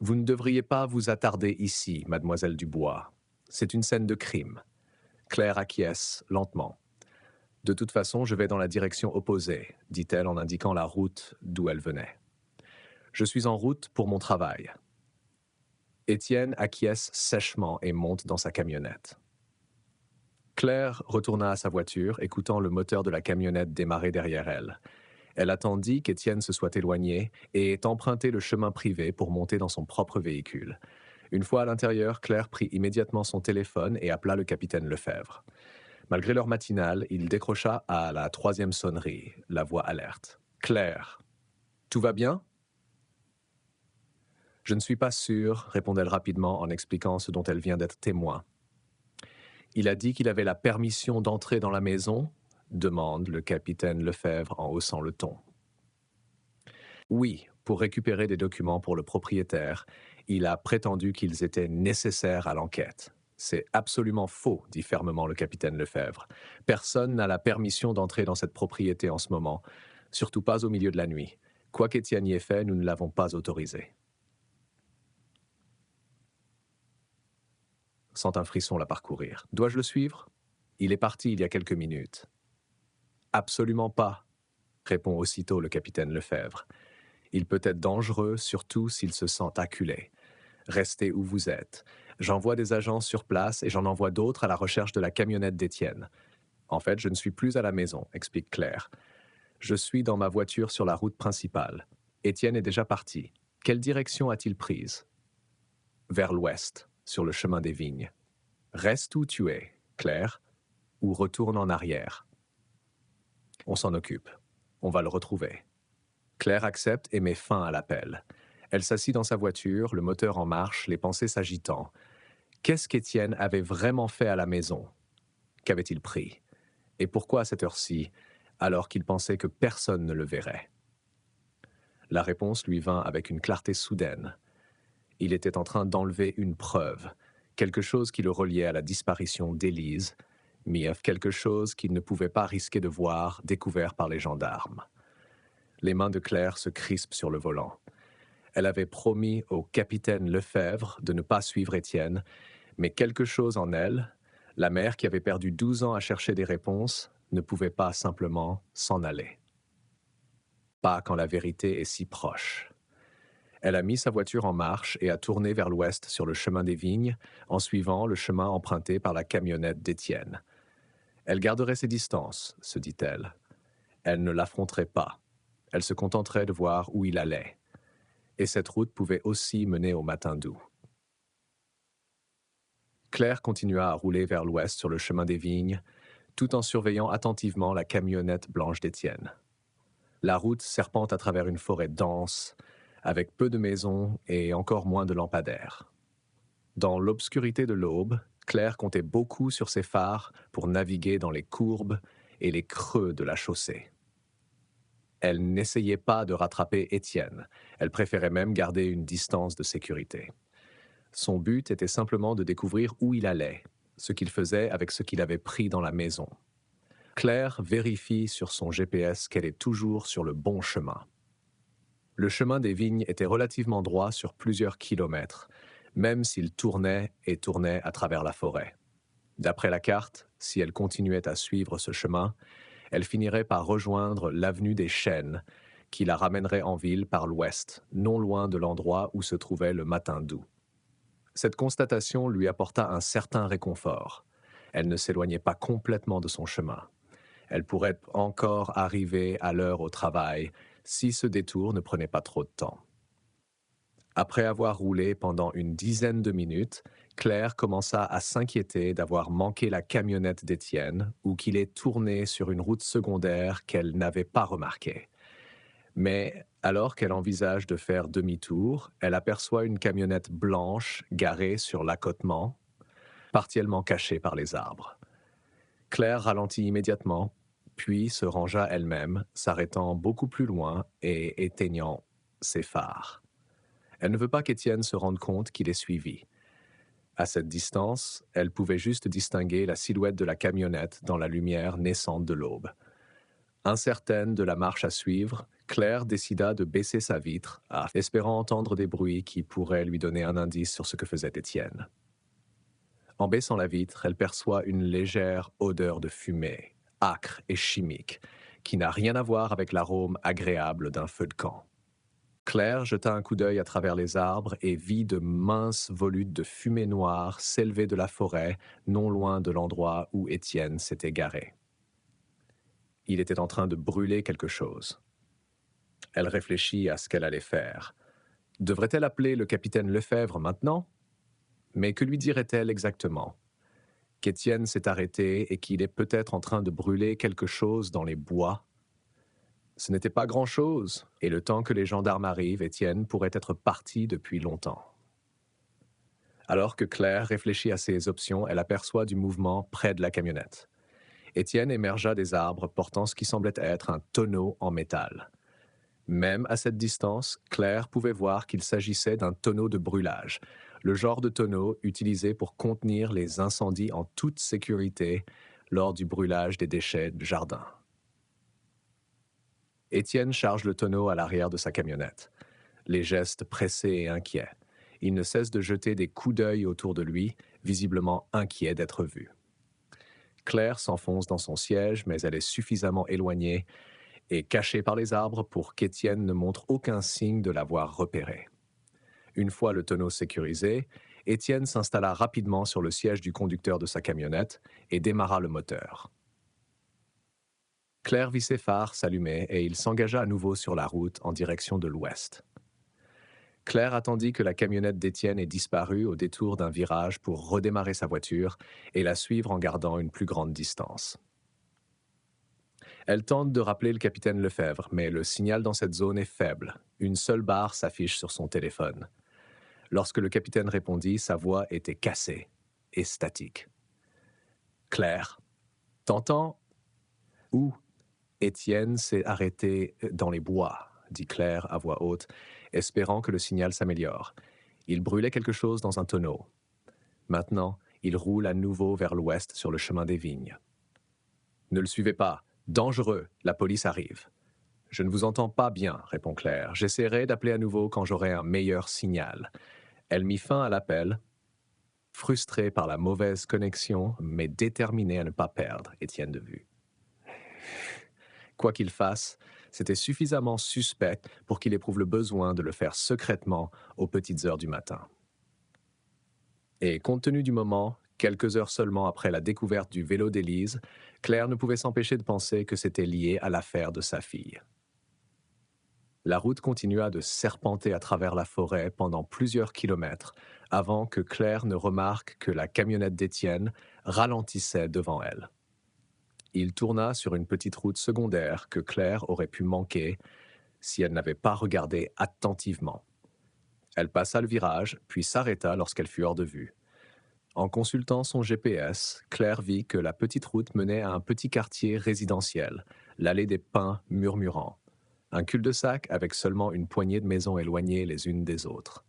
Vous ne devriez pas vous attarder ici, mademoiselle Dubois. C'est une scène de crime. Claire acquiesce lentement. De toute façon, je vais dans la direction opposée, dit-elle en indiquant la route d'où elle venait. Je suis en route pour mon travail. Étienne acquiesce sèchement et monte dans sa camionnette. Claire retourna à sa voiture, écoutant le moteur de la camionnette démarrer derrière elle. Elle attendit qu'Étienne se soit éloigné et ait emprunté le chemin privé pour monter dans son propre véhicule. Une fois à l'intérieur, Claire prit immédiatement son téléphone et appela le capitaine Lefebvre. Malgré l'heure matinale, il décrocha à la 3e sonnerie, la voix alerte. « Claire, tout va bien ?»« Je ne suis pas sûr, » répondait-elle rapidement en expliquant ce dont elle vient d'être témoin. « Il a dit qu'il avait la permission d'entrer dans la maison ?» demande le capitaine Lefebvre en haussant le ton. « Oui, pour récupérer des documents pour le propriétaire. Il a prétendu qu'ils étaient nécessaires à l'enquête. » « C'est absolument faux, » dit fermement le capitaine Lefebvre. « Personne n'a la permission d'entrer dans cette propriété en ce moment, surtout pas au milieu de la nuit. Quoi qu'Étienne y ait fait, nous ne l'avons pas autorisé. » Sent un frisson la parcourir. « Dois-je le suivre ? Il est parti il y a quelques minutes. »« Absolument pas, » répond aussitôt le capitaine Lefebvre. « Il peut être dangereux, surtout s'il se sent acculé. Restez où vous êtes. J'envoie des agents sur place et j'en envoie d'autres à la recherche de la camionnette d'Étienne. En fait, je ne suis plus à la maison, explique Claire. Je suis dans ma voiture sur la route principale. Étienne est déjà parti. Quelle direction a-t-il prise ? Vers l'ouest, sur le chemin des vignes. Reste où tu es, Claire, ou retourne en arrière. On s'en occupe. On va le retrouver. Claire accepte et met fin à l'appel. Elle s'assit dans sa voiture, le moteur en marche, les pensées s'agitant. Qu'est-ce qu'Étienne avait vraiment fait à la maison ? Qu'avait-il pris ? Et pourquoi à cette heure-ci, alors qu'il pensait que personne ne le verrait ? La réponse lui vint avec une clarté soudaine. Il était en train d'enlever une preuve, quelque chose qui le reliait à la disparition d'Élise, mais quelque chose qu'il ne pouvait pas risquer de voir découvert par les gendarmes. Les mains de Claire se crispent sur le volant. Elle avait promis au capitaine Lefebvre de ne pas suivre Étienne, mais quelque chose en elle, la mère qui avait perdu 12 ans à chercher des réponses, ne pouvait pas simplement s'en aller. Pas quand la vérité est si proche. Elle a mis sa voiture en marche et a tourné vers l'ouest sur le chemin des vignes, en suivant le chemin emprunté par la camionnette d'Étienne. Elle garderait ses distances, se dit-elle. Elle ne l'affronterait pas. Elle se contenterait de voir où il allait. Et cette route pouvait aussi mener au matin doux. Claire continua à rouler vers l'ouest sur le chemin des vignes, tout en surveillant attentivement la camionnette blanche d'Étienne. La route serpente à travers une forêt dense, avec peu de maisons et encore moins de lampadaires. Dans l'obscurité de l'aube, Claire comptait beaucoup sur ses phares pour naviguer dans les courbes et les creux de la chaussée. Elle n'essayait pas de rattraper Étienne, elle préférait même garder une distance de sécurité. Son but était simplement de découvrir où il allait, ce qu'il faisait avec ce qu'il avait pris dans la maison. Claire vérifie sur son GPS qu'elle est toujours sur le bon chemin. Le chemin des vignes était relativement droit sur plusieurs kilomètres, même s'il tournait et tournait à travers la forêt. D'après la carte, si elle continuait à suivre ce chemin, elle finirait par rejoindre l'avenue des Chênes, qui la ramènerait en ville par l'ouest, non loin de l'endroit où se trouvait le matin doux. Cette constatation lui apporta un certain réconfort. Elle ne s'éloignait pas complètement de son chemin. Elle pourrait encore arriver à l'heure au travail si ce détour ne prenait pas trop de temps. Après avoir roulé pendant une dizaine de minutes, Claire commença à s'inquiéter d'avoir manqué la camionnette d'Étienne ou qu'il ait tourné sur une route secondaire qu'elle n'avait pas remarquée. Mais alors qu'elle envisage de faire demi-tour, elle aperçoit une camionnette blanche garée sur l'accotement, partiellement cachée par les arbres. Claire ralentit immédiatement, puis se rangea elle-même, s'arrêtant beaucoup plus loin et éteignant ses phares. Elle ne veut pas qu'Étienne se rende compte qu'il est suivi. À cette distance, elle pouvait juste distinguer la silhouette de la camionnette dans la lumière naissante de l'aube. Incertaine de la marche à suivre, Claire décida de baisser sa vitre, espérant entendre des bruits qui pourraient lui donner un indice sur ce que faisait Étienne. En baissant la vitre, elle perçoit une légère odeur de fumée, âcre et chimique, qui n'a rien à voir avec l'arôme agréable d'un feu de camp. Claire jeta un coup d'œil à travers les arbres et vit de minces volutes de fumée noire s'élever de la forêt, non loin de l'endroit où Étienne s'était garé. Il était en train de brûler quelque chose. Elle réfléchit à ce qu'elle allait faire. Devrait-elle appeler le capitaine Lefebvre maintenant? Mais que lui dirait-elle exactement? Qu'Étienne s'est arrêté et qu'il est peut-être en train de brûler quelque chose dans les bois? Ce n'était pas grand-chose, et le temps que les gendarmes arrivent, Étienne pourrait être parti depuis longtemps. Alors que Claire réfléchit à ses options, elle aperçoit du mouvement près de la camionnette. Étienne émergea des arbres portant ce qui semblait être un tonneau en métal. Même à cette distance, Claire pouvait voir qu'il s'agissait d'un tonneau de brûlage, le genre de tonneau utilisé pour contenir les incendies en toute sécurité lors du brûlage des déchets de jardin. Étienne charge le tonneau à l'arrière de sa camionnette, les gestes pressés et inquiets. Il ne cesse de jeter des coups d'œil autour de lui, visiblement inquiet d'être vu. Claire s'enfonce dans son siège, mais elle est suffisamment éloignée et cachée par les arbres pour qu'Étienne ne montre aucun signe de l'avoir repéré. Une fois le tonneau sécurisé, Étienne s'installa rapidement sur le siège du conducteur de sa camionnette et démarra le moteur. Claire vit ses phares s'allumer et il s'engagea à nouveau sur la route en direction de l'ouest. Claire attendit que la camionnette d'Étienne ait disparu au détour d'un virage pour redémarrer sa voiture et la suivre en gardant une plus grande distance. Elle tente de rappeler le capitaine Lefebvre, mais le signal dans cette zone est faible. Une seule barre s'affiche sur son téléphone. Lorsque le capitaine répondit, sa voix était cassée et statique. « Claire, t'entends? » Où? Étienne s'est arrêté dans les bois, dit Claire à voix haute, espérant que le signal s'améliore. Il brûlait quelque chose dans un tonneau. Maintenant, il roule à nouveau vers l'ouest sur le chemin des vignes. Ne le suivez pas. Dangereux, la police arrive. Je ne vous entends pas bien, répond Claire. J'essaierai d'appeler à nouveau quand j'aurai un meilleur signal. Elle mit fin à l'appel, frustrée par la mauvaise connexion, mais déterminée à ne pas perdre Étienne de vue. Quoi qu'il fasse, c'était suffisamment suspect pour qu'il éprouve le besoin de le faire secrètement aux petites heures du matin. Et compte tenu du moment, quelques heures seulement après la découverte du vélo d'Élise, Claire ne pouvait s'empêcher de penser que c'était lié à l'affaire de sa fille. La route continua de serpenter à travers la forêt pendant plusieurs kilomètres avant que Claire ne remarque que la camionnette d'Étienne ralentissait devant elle. Il tourna sur une petite route secondaire que Claire aurait pu manquer si elle n'avait pas regardé attentivement. Elle passa le virage, puis s'arrêta lorsqu'elle fut hors de vue. En consultant son GPS, Claire vit que la petite route menait à un petit quartier résidentiel, l'allée des Pins murmurant. Un cul-de-sac avec seulement une poignée de maisons éloignées les unes des autres.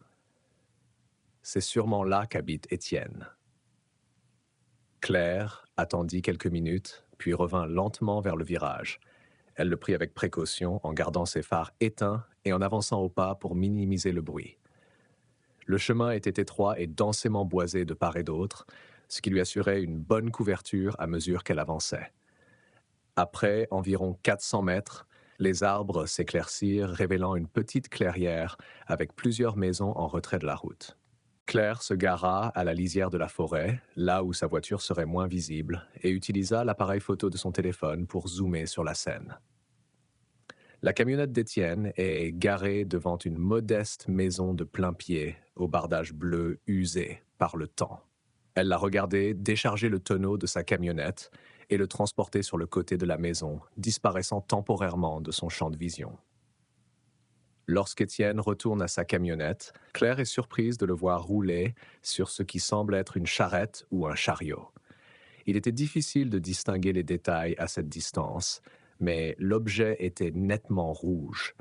C'est sûrement là qu'habite Étienne. Claire attendit quelques minutes, puis revint lentement vers le virage. Elle le prit avec précaution en gardant ses phares éteints et en avançant au pas pour minimiser le bruit. Le chemin était étroit et densément boisé de part et d'autre, ce qui lui assurait une bonne couverture à mesure qu'elle avançait. Après environ 400 mètres, les arbres s'éclaircirent, révélant une petite clairière avec plusieurs maisons en retrait de la route. Claire se gara à la lisière de la forêt, là où sa voiture serait moins visible, et utilisa l'appareil photo de son téléphone pour zoomer sur la scène. La camionnette d'Étienne est garée devant une modeste maison de plain-pied au bardage bleu usé par le temps. Elle l'a regardé décharger le tonneau de sa camionnette et le transporter sur le côté de la maison, disparaissant temporairement de son champ de vision. Lorsqu'Étienne retourne à sa camionnette, Claire est surprise de le voir rouler sur ce qui semble être une charrette ou un chariot. Il était difficile de distinguer les détails à cette distance, mais l'objet était nettement rouge.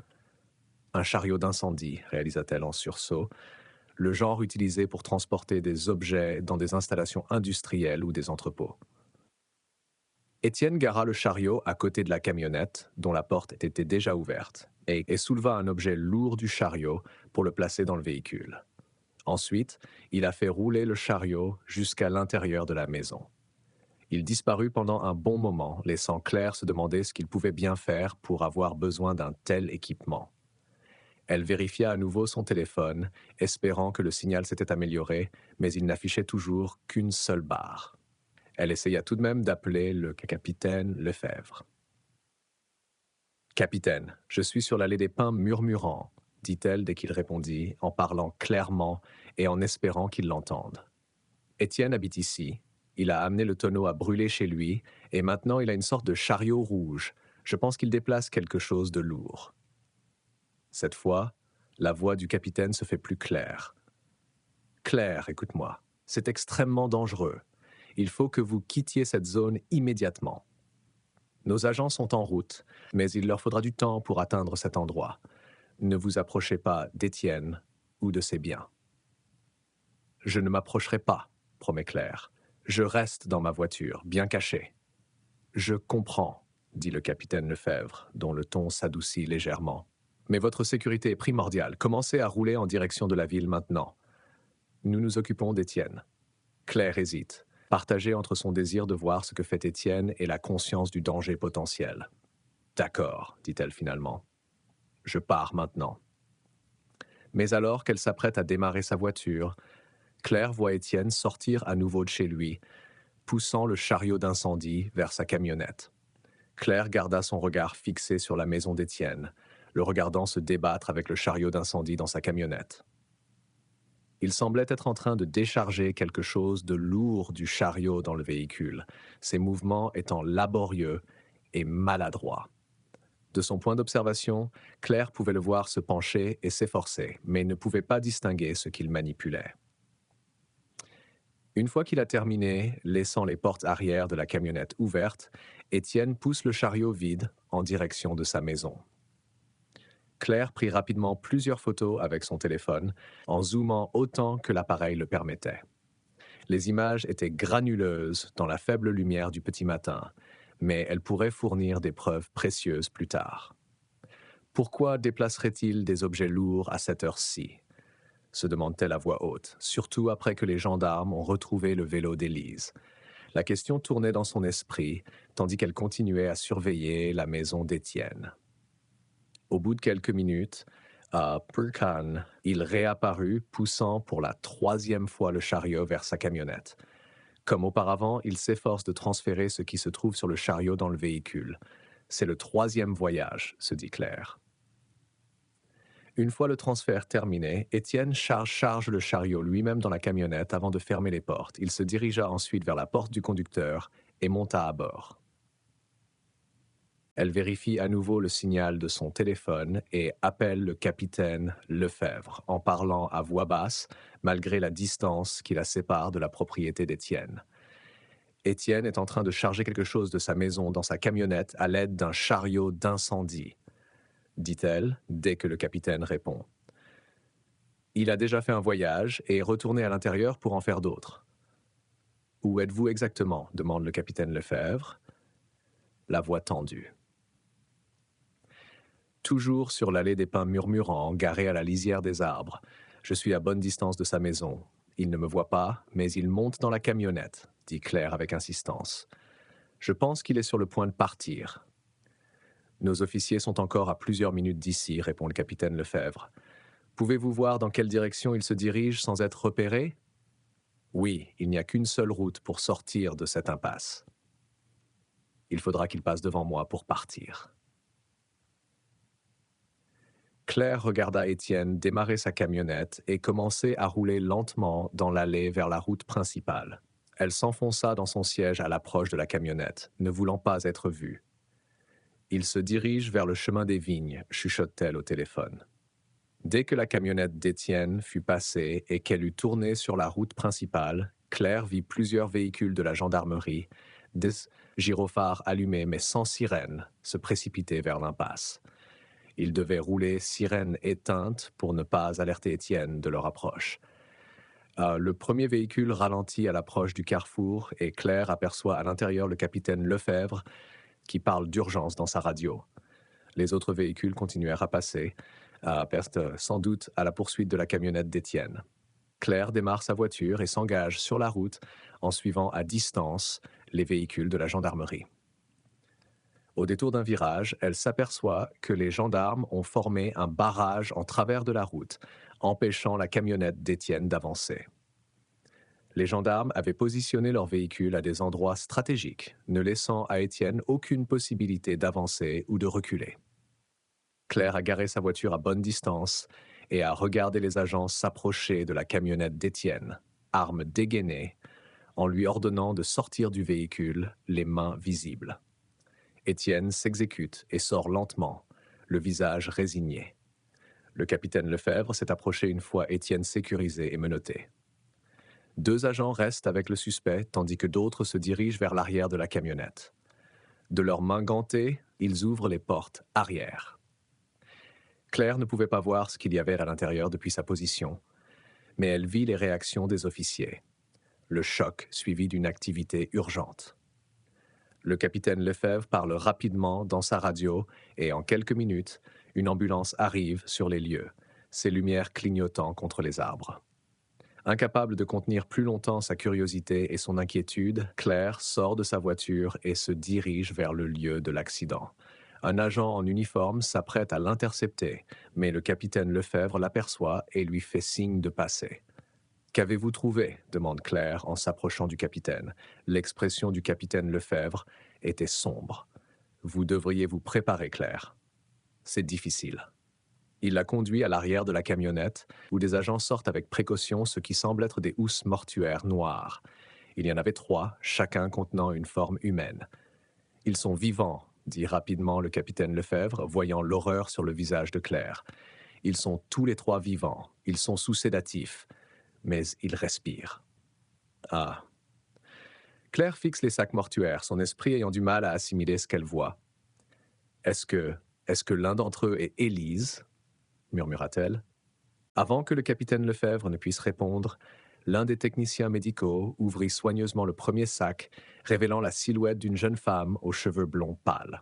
Un chariot d'incendie, réalisa-t-elle en sursaut, le genre utilisé pour transporter des objets dans des installations industrielles ou des entrepôts. Étienne gara le chariot à côté de la camionnette, dont la porte était déjà ouverte, et souleva un objet lourd du chariot pour le placer dans le véhicule. Ensuite, il a fait rouler le chariot jusqu'à l'intérieur de la maison. Il disparut pendant un bon moment, laissant Claire se demander ce qu'il pouvait bien faire pour avoir besoin d'un tel équipement. Elle vérifia à nouveau son téléphone, espérant que le signal s'était amélioré, mais il n'affichait toujours qu'une seule barre. Elle essaya tout de même d'appeler le capitaine Lefebvre. « Capitaine, je suis sur l'allée des Pins murmurant, » dit-elle dès qu'il répondit, en parlant clairement et en espérant qu'il l'entende. « Étienne habite ici. Il a amené le tonneau à brûler chez lui, et maintenant il a une sorte de chariot rouge. Je pense qu'il déplace quelque chose de lourd. » Cette fois, la voix du capitaine se fait plus claire. « Claire, écoute-moi, c'est extrêmement dangereux. Il faut que vous quittiez cette zone immédiatement. Nos agents sont en route, mais il leur faudra du temps pour atteindre cet endroit. Ne vous approchez pas d'Étienne ou de ses biens. »« Je ne m'approcherai pas, » promet Claire. « Je reste dans ma voiture, bien caché. »« Je comprends, » dit le capitaine Lefebvre, dont le ton s'adoucit légèrement. « Mais votre sécurité est primordiale. Commencez à rouler en direction de la ville maintenant. Nous nous occupons d'Étienne. » Claire hésite, partagée entre son désir de voir ce que fait Étienne et la conscience du danger potentiel. « D'accord, » dit-elle finalement. « Je pars maintenant. » Mais alors qu'elle s'apprête à démarrer sa voiture, Claire voit Étienne sortir à nouveau de chez lui, poussant le chariot d'incendie vers sa camionnette. Claire garda son regard fixé sur la maison d'Étienne, le regardant se débattre avec le chariot d'incendie dans sa camionnette. Il semblait être en train de décharger quelque chose de lourd du chariot dans le véhicule, ses mouvements étant laborieux et maladroits. De son point d'observation, Claire pouvait le voir se pencher et s'efforcer, mais ne pouvait pas distinguer ce qu'il manipulait. Une fois qu'il a terminé, laissant les portes arrière de la camionnette ouvertes, Étienne pousse le chariot vide en direction de sa maison. Claire prit rapidement plusieurs photos avec son téléphone, en zoomant autant que l'appareil le permettait. Les images étaient granuleuses dans la faible lumière du petit matin, mais elles pourraient fournir des preuves précieuses plus tard. Pourquoi déplacerait-il des objets lourds à cette heure-ci ? Se demande-t-elle à voix haute, surtout après que les gendarmes ont retrouvé le vélo d'Élise. La question tournait dans son esprit, tandis qu'elle continuait à surveiller la maison d'Étienne. Au bout de quelques minutes, à Purcan, il réapparut, poussant pour la 3e fois le chariot vers sa camionnette. Comme auparavant, il s'efforce de transférer ce qui se trouve sur le chariot dans le véhicule. C'est le 3e voyage, se dit Claire. Une fois le transfert terminé, Étienne charge le chariot lui-même dans la camionnette avant de fermer les portes. Il se dirigea ensuite vers la porte du conducteur et monta à bord. Elle vérifie à nouveau le signal de son téléphone et appelle le capitaine Lefebvre en parlant à voix basse, malgré la distance qui la sépare de la propriété d'Étienne. Étienne est en train de charger quelque chose de sa maison dans sa camionnette à l'aide d'un chariot d'incendie, dit-elle dès que le capitaine répond. Il a déjà fait un voyage et est retourné à l'intérieur pour en faire d'autres. Où êtes-vous exactement ? Demande le capitaine Lefebvre, la voix tendue. Toujours sur l'allée des pins murmurants, garé à la lisière des arbres. Je suis à bonne distance de sa maison. Il ne me voit pas, mais il monte dans la camionnette, dit Claire avec insistance. Je pense qu'il est sur le point de partir. Nos officiers sont encore à plusieurs minutes d'ici, répond le capitaine Lefebvre. Pouvez-vous voir dans quelle direction il se dirige sans être repéré? Oui, il n'y a qu'une seule route pour sortir de cette impasse. Il faudra qu'il passe devant moi pour partir. Claire regarda Étienne démarrer sa camionnette et commencer à rouler lentement dans l'allée vers la route principale. Elle s'enfonça dans son siège à l'approche de la camionnette, ne voulant pas être vue. Il se dirige vers le chemin des vignes, chuchote-t-elle au téléphone. Dès que la camionnette d'Étienne fut passée et qu'elle eut tourné sur la route principale, Claire vit plusieurs véhicules de la gendarmerie, des gyrophares allumés mais sans sirène, se précipiter vers l'impasse. Ils devaient rouler sirène éteinte pour ne pas alerter Étienne de leur approche. Le premier véhicule ralentit à l'approche du carrefour et Claire aperçoit à l'intérieur le capitaine Lefebvre qui parle d'urgence dans sa radio. Les autres véhicules continuèrent à passer, sans doute à la poursuite de la camionnette d'Étienne. Claire démarre sa voiture et s'engage sur la route en suivant à distance les véhicules de la gendarmerie. Au détour d'un virage, elle s'aperçoit que les gendarmes ont formé un barrage en travers de la route, empêchant la camionnette d'Étienne d'avancer. Les gendarmes avaient positionné leurs véhicules à des endroits stratégiques, ne laissant à Étienne aucune possibilité d'avancer ou de reculer. Claire a garé sa voiture à bonne distance et a regardé les agents s'approcher de la camionnette d'Étienne, arme dégainée, en lui ordonnant de sortir du véhicule, les mains visibles. Étienne s'exécute et sort lentement, le visage résigné. Le capitaine Lefebvre s'est approché une fois Étienne sécurisé et menotté. 2 agents restent avec le suspect tandis que d'autres se dirigent vers l'arrière de la camionnette. De leurs mains gantées, ils ouvrent les portes arrière. Claire ne pouvait pas voir ce qu'il y avait à l'intérieur depuis sa position, mais elle vit les réactions des officiers. Le choc suivi d'une activité urgente. Le capitaine Lefebvre parle rapidement dans sa radio et en quelques minutes, une ambulance arrive sur les lieux, ses lumières clignotant contre les arbres. Incapable de contenir plus longtemps sa curiosité et son inquiétude, Claire sort de sa voiture et se dirige vers le lieu de l'accident. Un agent en uniforme s'apprête à l'intercepter, mais le capitaine Lefebvre l'aperçoit et lui fait signe de passer. « Qu'avez-vous trouvé » demande Claire en s'approchant du capitaine. L'expression du capitaine Lefebvre était sombre. « Vous devriez vous préparer, Claire. C'est difficile. » Il la conduit à l'arrière de la camionnette, où des agents sortent avec précaution ce qui semble être des housses mortuaires noires. Il y en avait 3, chacun contenant une forme humaine. « Ils sont vivants », dit rapidement le capitaine Lefebvre, voyant l'horreur sur le visage de Claire. « Ils sont tous les 3 vivants. Ils sont sous sédatifs. Mais ils respirent. » Ah. Claire fixe les sacs mortuaires, son esprit ayant du mal à assimiler ce qu'elle voit. « Est-ce que l'un d'entre eux est Élise ?» murmura-t-elle. Avant que le capitaine Lefebvre ne puisse répondre, l'un des techniciens médicaux ouvrit soigneusement le premier sac, révélant la silhouette d'une jeune femme aux cheveux blonds pâles.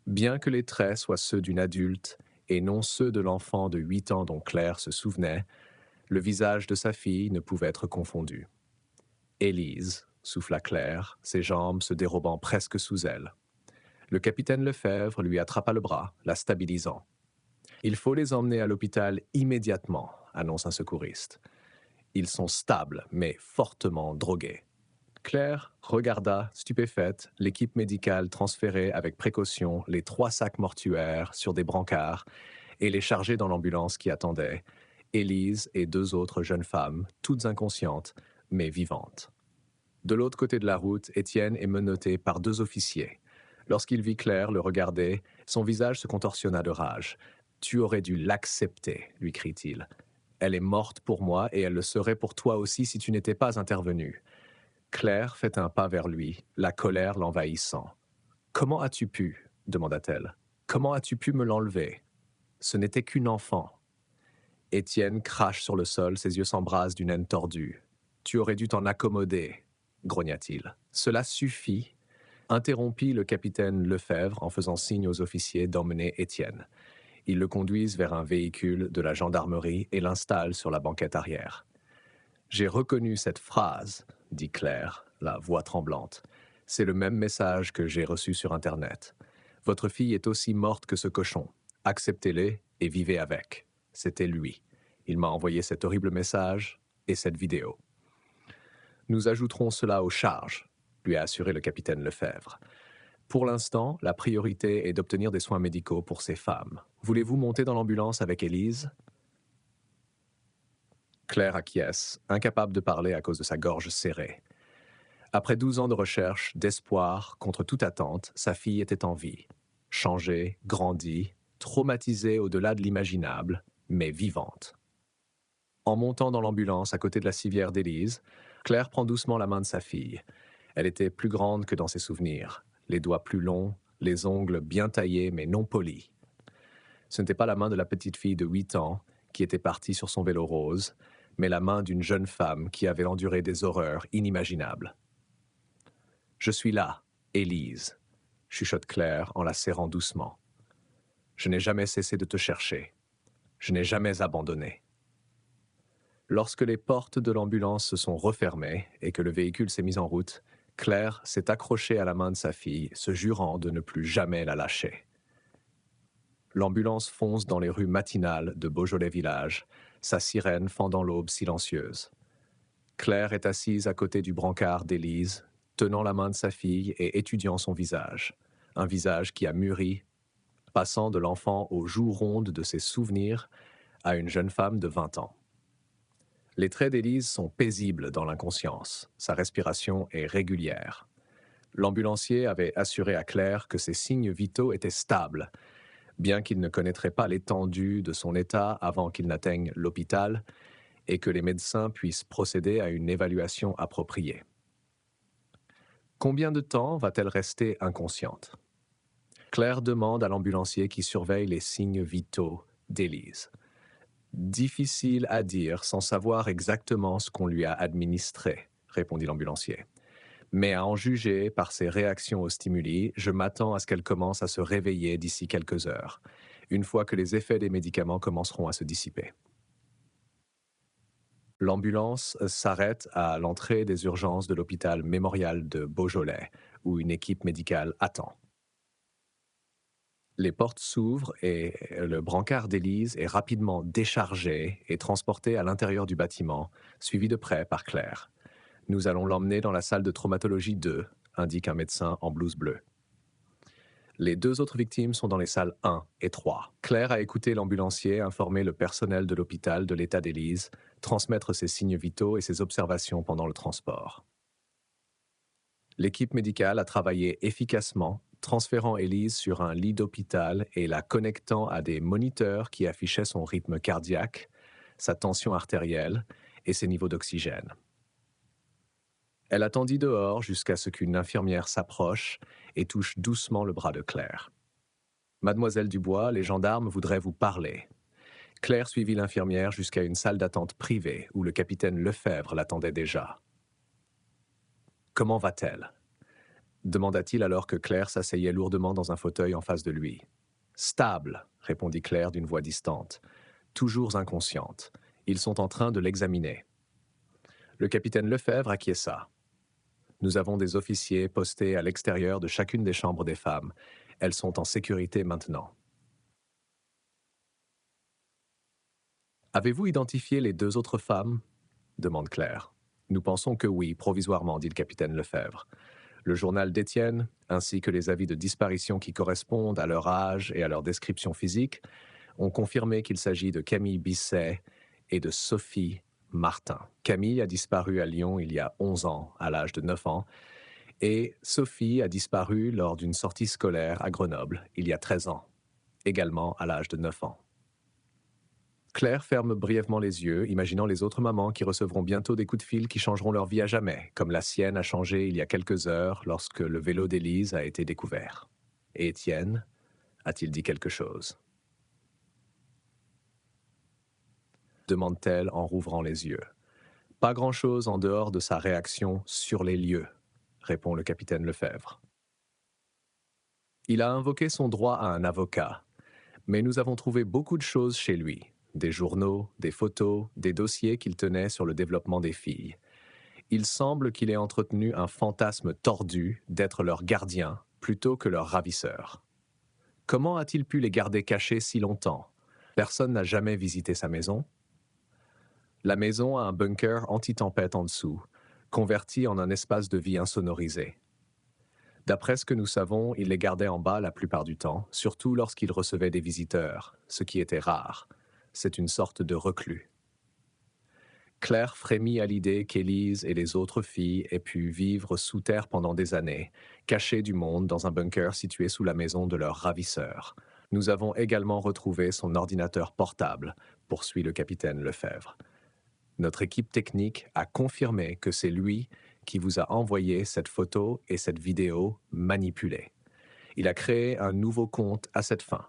Bien que les traits soient ceux d'une adulte et non ceux de l'enfant de 8 ans dont Claire se souvenait, le visage de sa fille ne pouvait être confondu. « Élise » souffla Claire, ses jambes se dérobant presque sous elle. Le capitaine Lefebvre lui attrapa le bras, la stabilisant. « Il faut les emmener à l'hôpital immédiatement », annonce un secouriste. « Ils sont stables, mais fortement drogués. » Claire regarda, stupéfaite, l'équipe médicale transférer avec précaution les 3 sacs mortuaires sur des brancards et les charger dans l'ambulance qui attendait, Élise et 2 autres jeunes femmes, toutes inconscientes, mais vivantes. De l'autre côté de la route, Étienne est menotté par 2 officiers. Lorsqu'il vit Claire le regarder, son visage se contorsionna de rage. « Tu aurais dû l'accepter », lui crie-t-il. « Elle est morte pour moi et elle le serait pour toi aussi si tu n'étais pas intervenu. » Claire fait un pas vers lui, la colère l'envahissant. « Comment as-tu pu ?» demanda-t-elle. « Comment as-tu pu me l'enlever? Ce n'était qu'une enfant. » Étienne crache sur le sol, ses yeux s'embrasent d'une haine tordue. « Tu aurais dû t'en accommoder », grogna-t-il. « Cela suffit. interrompit le capitaine Lefebvre en faisant signe aux officiers d'emmener Étienne. Ils le conduisent vers un véhicule de la gendarmerie et l'installent sur la banquette arrière. « J'ai reconnu cette phrase, dit Claire, la voix tremblante. C'est le même message que j'ai reçu sur Internet. Votre fille est aussi morte que ce cochon. Acceptez-les et vivez avec. C'était lui. Il m'a envoyé cet horrible message et cette vidéo. Nous ajouterons cela aux charges, lui a assuré le capitaine Lefebvre. Pour l'instant, la priorité est d'obtenir des soins médicaux pour ces femmes. Voulez-vous monter dans l'ambulance avec Élise ? Claire acquiesce, incapable de parler à cause de sa gorge serrée. Après 12 ans de recherche, d'espoir, contre toute attente, sa fille était en vie. Changée, grandie, traumatisée au-delà de l'imaginable, mais vivante. En montant dans l'ambulance à côté de la civière d'Élise, Claire prend doucement la main de sa fille. Elle était plus grande que dans ses souvenirs, les doigts plus longs, les ongles bien taillés mais non polis. Ce n'était pas la main de la petite fille de 8 ans qui était partie sur son vélo rose, mais la main d'une jeune femme qui avait enduré des horreurs inimaginables. « Je suis là, Élise », chuchote Claire en la serrant doucement. « Je n'ai jamais cessé de te chercher. Je n'ai jamais abandonné. » Lorsque les portes de l'ambulance se sont refermées et que le véhicule s'est mis en route, Claire s'est accrochée à la main de sa fille, se jurant de ne plus jamais la lâcher. L'ambulance fonce dans les rues matinales de Beaujolais Village, sa sirène fendant l'aube silencieuse. Claire est assise à côté du brancard d'Élise, tenant la main de sa fille et étudiant son visage. Un visage qui a mûri, passant de l'enfant aux joues rondes de ses souvenirs à une jeune femme de 20 ans. Les traits d'Élise sont paisibles dans l'inconscience. Sa respiration est régulière. L'ambulancier avait assuré à Claire que ses signes vitaux étaient stables, bien qu'il ne connaîtrait pas l'étendue de son état avant qu'il n'atteigne l'hôpital et que les médecins puissent procéder à une évaluation appropriée. Combien de temps va-t-elle rester inconsciente ? Claire demande à l'ambulancier qui surveille les signes vitaux d'Élise. Difficile à dire sans savoir exactement ce qu'on lui a administré, répondit l'ambulancier. Mais à en juger par ses réactions aux stimuli, je m'attends à ce qu'elle commence à se réveiller d'ici quelques heures, une fois que les effets des médicaments commenceront à se dissiper. L'ambulance s'arrête à l'entrée des urgences de l'hôpital mémorial de Beaujolais, où une équipe médicale attend. Les portes s'ouvrent et le brancard d'Élise est rapidement déchargé et transporté à l'intérieur du bâtiment, suivi de près par Claire. Nous allons l'emmener dans la salle de traumatologie 2, indique un médecin en blouse bleue. Les 2 autres victimes sont dans les salles 1 et 3. Claire a écouté l'ambulancier informer le personnel de l'hôpital de l'état d'Élise, transmettre ses signes vitaux et ses observations pendant le transport. L'équipe médicale a travaillé efficacement, transférant Élise sur un lit d'hôpital et la connectant à des moniteurs qui affichaient son rythme cardiaque, sa tension artérielle et ses niveaux d'oxygène. Elle attendit dehors jusqu'à ce qu'une infirmière s'approche et touche doucement le bras de Claire. « Mademoiselle Dubois, les gendarmes voudraient vous parler. » Claire suivit l'infirmière jusqu'à une salle d'attente privée où le capitaine Lefebvre l'attendait déjà. « Comment va-t-elle » demanda-t-il alors que Claire s'asseyait lourdement dans un fauteuil en face de lui. « Stable », répondit Claire d'une voix distante. « Toujours inconsciente. Ils sont en train de l'examiner. » Le capitaine Lefebvre acquiesça. « Nous avons des officiers postés à l'extérieur de chacune des chambres des femmes. Elles sont en sécurité maintenant. » « Avez-vous identifié les 2 autres femmes » demande Claire. « Nous pensons que oui, provisoirement, dit le capitaine Lefebvre. Le journal d'Étienne, ainsi que les avis de disparition qui correspondent à leur âge et à leur description physique, ont confirmé qu'il s'agit de Camille Bisset et de Sophie Martin. Camille a disparu à Lyon il y a 11 ans, à l'âge de 9 ans, et Sophie a disparu lors d'une sortie scolaire à Grenoble il y a 13 ans, également à l'âge de 9 ans. Claire ferme brièvement les yeux, imaginant les autres mamans qui recevront bientôt des coups de fil qui changeront leur vie à jamais, comme la sienne a changé il y a quelques heures lorsque le vélo d'Élise a été découvert. Et Étienne a-t-il dit quelque chose ? Demande-t-elle en rouvrant les yeux. Pas grand-chose en dehors de sa réaction sur les lieux, répond le capitaine Lefebvre. Il a invoqué son droit à un avocat, mais nous avons trouvé beaucoup de choses chez lui. Des journaux, des photos, des dossiers qu'il tenait sur le développement des filles. Il semble qu'il ait entretenu un fantasme tordu d'être leur gardien plutôt que leur ravisseur. Comment a-t-il pu les garder cachés si longtemps? Personne n'a jamais visité sa maison. La maison a un bunker anti-tempête en dessous, converti en un espace de vie insonorisé. D'après ce que nous savons, il les gardait en bas la plupart du temps, surtout lorsqu'il recevait des visiteurs, ce qui était rare. C'est une sorte de reclus. Claire frémit à l'idée qu'Élise et les autres filles aient pu vivre sous terre pendant des années, cachées du monde dans un bunker situé sous la maison de leur ravisseur. Nous avons également retrouvé son ordinateur portable, poursuit le capitaine Lefebvre. Notre équipe technique a confirmé que c'est lui qui vous a envoyé cette photo et cette vidéo manipulée. Il a créé un nouveau compte à cette fin.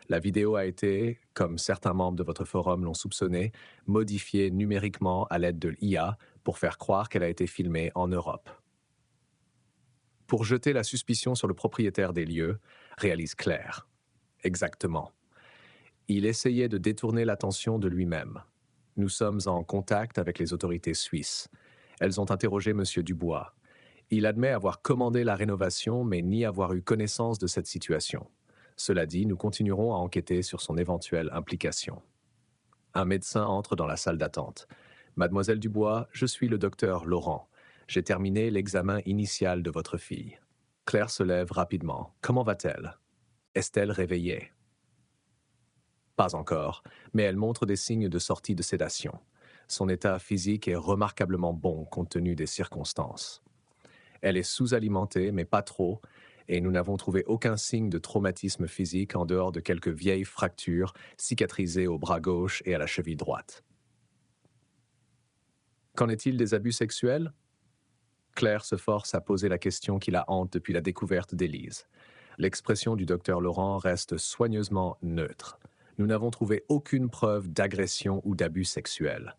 La vidéo a été, comme certains membres de votre forum l'ont soupçonné, modifiée numériquement à l'aide de l'IA pour faire croire qu'elle a été filmée en Europe. Pour jeter la suspicion sur le propriétaire des lieux, réalise Claire. Exactement. Il essayait de détourner l'attention de lui-même. Nous sommes en contact avec les autorités suisses. Elles ont interrogé M. Dubois. Il admet avoir commandé la rénovation, mais ni avoir eu connaissance de cette situation. Cela dit, nous continuerons à enquêter sur son éventuelle implication. Un médecin entre dans la salle d'attente. Mademoiselle Dubois, je suis le docteur Laurent. J'ai terminé l'examen initial de votre fille. Claire se lève rapidement. Comment va-t-elle? Est-elle réveillée? Pas encore, mais elle montre des signes de sortie de sédation. Son état physique est remarquablement bon compte tenu des circonstances. Elle est sous-alimentée, mais pas trop, et nous n'avons trouvé aucun signe de traumatisme physique en dehors de quelques vieilles fractures cicatrisées au bras gauche et à la cheville droite. Qu'en est-il des abus sexuels? Claire se force à poser la question qui la hante depuis la découverte d'Élise. L'expression du docteur Laurent reste soigneusement neutre. Nous n'avons trouvé aucune preuve d'agression ou d'abus sexuels.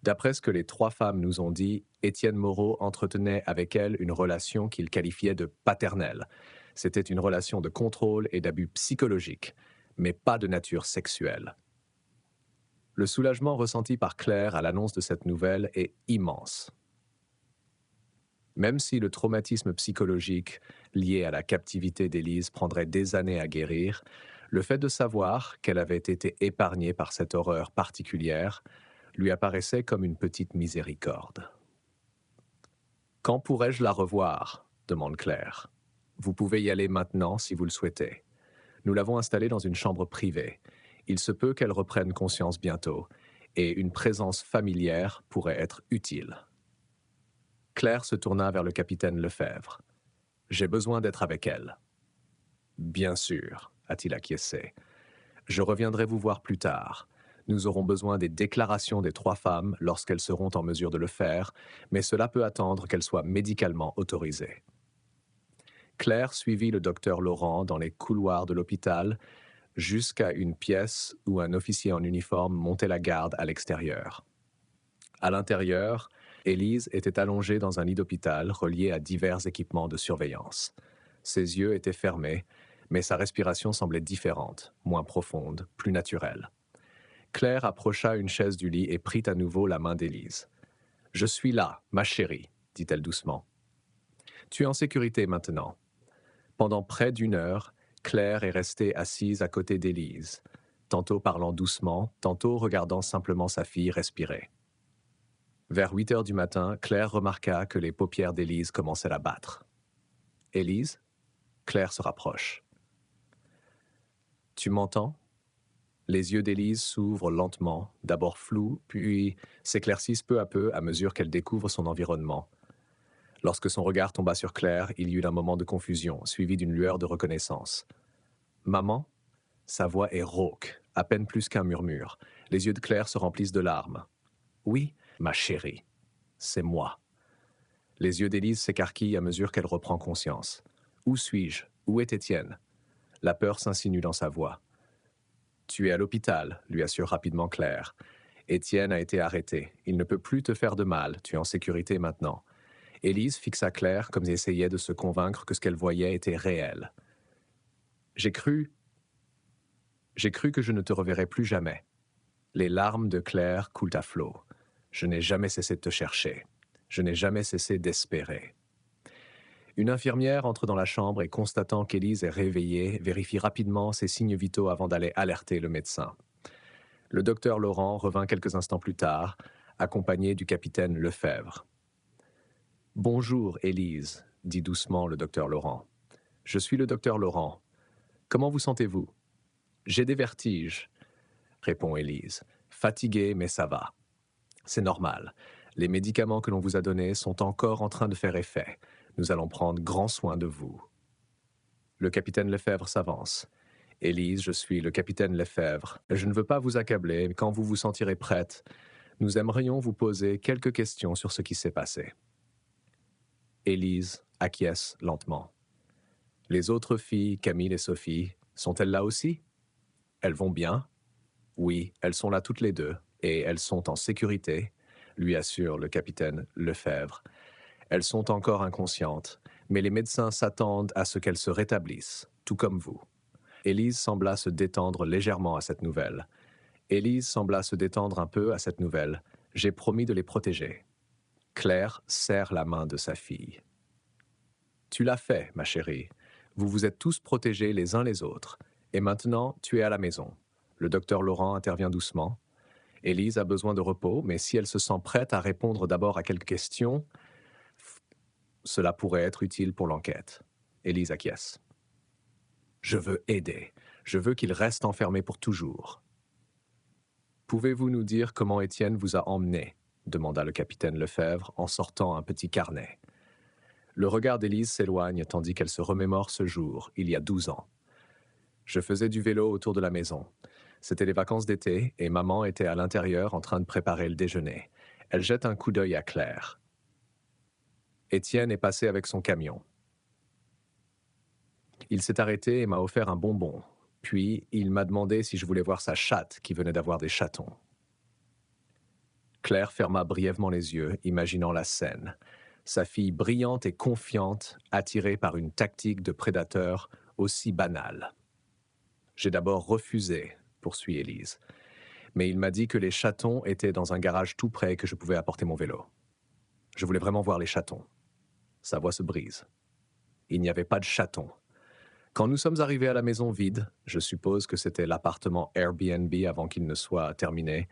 D'après ce que les 3 femmes nous ont dit, Étienne Moreau entretenait avec elles une relation qu'il qualifiait de paternelle. C'était une relation de contrôle et d'abus psychologiques, mais pas de nature sexuelle. Le soulagement ressenti par Claire à l'annonce de cette nouvelle est immense. Même si le traumatisme psychologique lié à la captivité d'Élise prendrait des années à guérir, le fait de savoir qu'elle avait été épargnée par cette horreur particulière lui apparaissait comme une petite miséricorde. « Quand pourrais-je la revoir ?» demande Claire. « Vous pouvez y aller maintenant si vous le souhaitez. Nous l'avons installée dans une chambre privée. Il se peut qu'elle reprenne conscience bientôt, et une présence familière pourrait être utile. » Claire se tourna vers le capitaine Lefebvre. « J'ai besoin d'être avec elle. »« Bien sûr, » a-t-il acquiescé. « Je reviendrai vous voir plus tard. Nous aurons besoin des déclarations des 3 femmes lorsqu'elles seront en mesure de le faire, mais cela peut attendre qu'elles soient médicalement autorisées. » Claire suivit le docteur Laurent dans les couloirs de l'hôpital jusqu'à une pièce où un officier en uniforme montait la garde à l'extérieur. À l'intérieur, Élise était allongée dans un lit d'hôpital relié à divers équipements de surveillance. Ses yeux étaient fermés, mais sa respiration semblait différente, moins profonde, plus naturelle. Claire approcha une chaise du lit et prit à nouveau la main d'Élise. « Je suis là, ma chérie, » dit-elle doucement. « Tu es en sécurité maintenant. » Pendant près d'1 heure, Claire est restée assise à côté d'Élise, tantôt parlant doucement, tantôt regardant simplement sa fille respirer. Vers 8 heures du matin, Claire remarqua que les paupières d'Élise commençaient à battre. « Élise ?» Claire se rapproche. « Tu m'entends ?» Les yeux d'Élise s'ouvrent lentement, d'abord flous, puis s'éclaircissent peu à peu à mesure qu'elle découvre son environnement. Lorsque son regard tomba sur Claire, il y eut un moment de confusion, suivi d'une lueur de reconnaissance. « Maman ?» Sa voix est rauque, à peine plus qu'un murmure. Les yeux de Claire se remplissent de larmes. « Oui, ma chérie, c'est moi. » Les yeux d'Élise s'écarquillent à mesure qu'elle reprend conscience. « Où suis-je? Où est Étienne ?» La peur s'insinue dans sa voix. « Tu es à l'hôpital, » lui assure rapidement Claire. « Étienne a été arrêté. Il ne peut plus te faire de mal. Tu es en sécurité maintenant. » Élise fixa Claire comme elle essayait de se convaincre que ce qu'elle voyait était réel. J'ai cru que je ne te reverrais plus jamais. Les larmes de Claire coulent à flot. Je n'ai jamais cessé de te chercher. Je n'ai jamais cessé d'espérer. Une infirmière entre dans la chambre et, constatant qu'Élise est réveillée, vérifie rapidement ses signes vitaux avant d'aller alerter le médecin. Le docteur Laurent revint quelques instants plus tard, accompagné du capitaine Lefebvre. « Bonjour, Élise, » dit doucement le docteur Laurent. « Je suis le docteur Laurent. Comment vous sentez-vous ?»« J'ai des vertiges, » répond Élise. « Fatiguée, mais ça va. C'est normal. Les médicaments que l'on vous a donnés sont encore en train de faire effet. Nous allons prendre grand soin de vous. » Le capitaine Lefebvre s'avance. « Élise, je suis le capitaine Lefebvre. Je ne veux pas vous accabler, mais quand vous vous sentirez prête, nous aimerions vous poser quelques questions sur ce qui s'est passé. » Élise acquiesce lentement. Les autres filles, Camille et Sophie, sont-elles là aussi? Elles vont bien? Oui, elles sont là toutes les deux, et elles sont en sécurité, lui assure le capitaine Lefebvre. Elles sont encore inconscientes, mais les médecins s'attendent à ce qu'elles se rétablissent, tout comme vous. Élise sembla se détendre légèrement à cette nouvelle. Élise sembla se détendre un peu à cette nouvelle. J'ai promis de les protéger. Claire serre la main de sa fille. Tu l'as fait, ma chérie. Vous vous êtes tous protégés les uns les autres. Et maintenant, tu es à la maison. Le docteur Laurent intervient doucement. Élise a besoin de repos, mais si elle se sent prête à répondre d'abord à quelques questions, cela pourrait être utile pour l'enquête. Élise acquiesce. Je veux aider. Je veux qu'il reste enfermé pour toujours. Pouvez-vous nous dire comment Étienne vous a emmené? Demanda le capitaine Lefebvre en sortant un petit carnet. Le regard d'Élise s'éloigne tandis qu'elle se remémore ce jour, il y a 12 ans. Je faisais du vélo autour de la maison. C'était les vacances d'été et maman était à l'intérieur en train de préparer le déjeuner. Elle jette un coup d'œil à Claire. Étienne est passé avec son camion. Il s'est arrêté et m'a offert un bonbon. Puis, il m'a demandé si je voulais voir sa chatte qui venait d'avoir des chatons. Claire ferma brièvement les yeux, imaginant la scène. Sa fille brillante et confiante, attirée par une tactique de prédateur aussi banale. J'ai d'abord refusé, poursuit Élise. Mais il m'a dit que les chatons étaient dans un garage tout près et que je pouvais apporter mon vélo. Je voulais vraiment voir les chatons. Sa voix se brise. Il n'y avait pas de chatons. Quand nous sommes arrivés à la maison vide, je suppose que c'était l'appartement Airbnb avant qu'il ne soit terminé,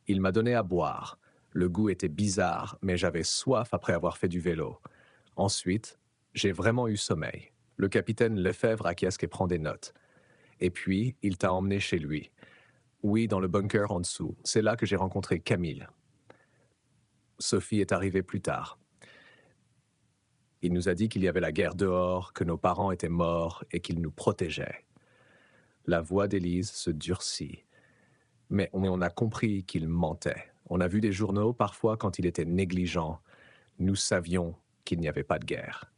il m'a donné à boire. Le goût était bizarre, mais j'avais soif après avoir fait du vélo. Ensuite, j'ai vraiment eu sommeil. Le capitaine Lefebvre acquiesce et prend des notes. Et puis, il t'a emmené chez lui. Oui, dans le bunker en dessous. C'est là que j'ai rencontré Camille. Sophie est arrivée plus tard. Il nous a dit qu'il y avait la guerre dehors, que nos parents étaient morts et qu'il nous protégeait. La voix d'Élise se durcit. Mais on a compris qu'il mentait. On a vu des journaux parfois quand il était négligent. Nous savions qu'il n'y avait pas de guerre.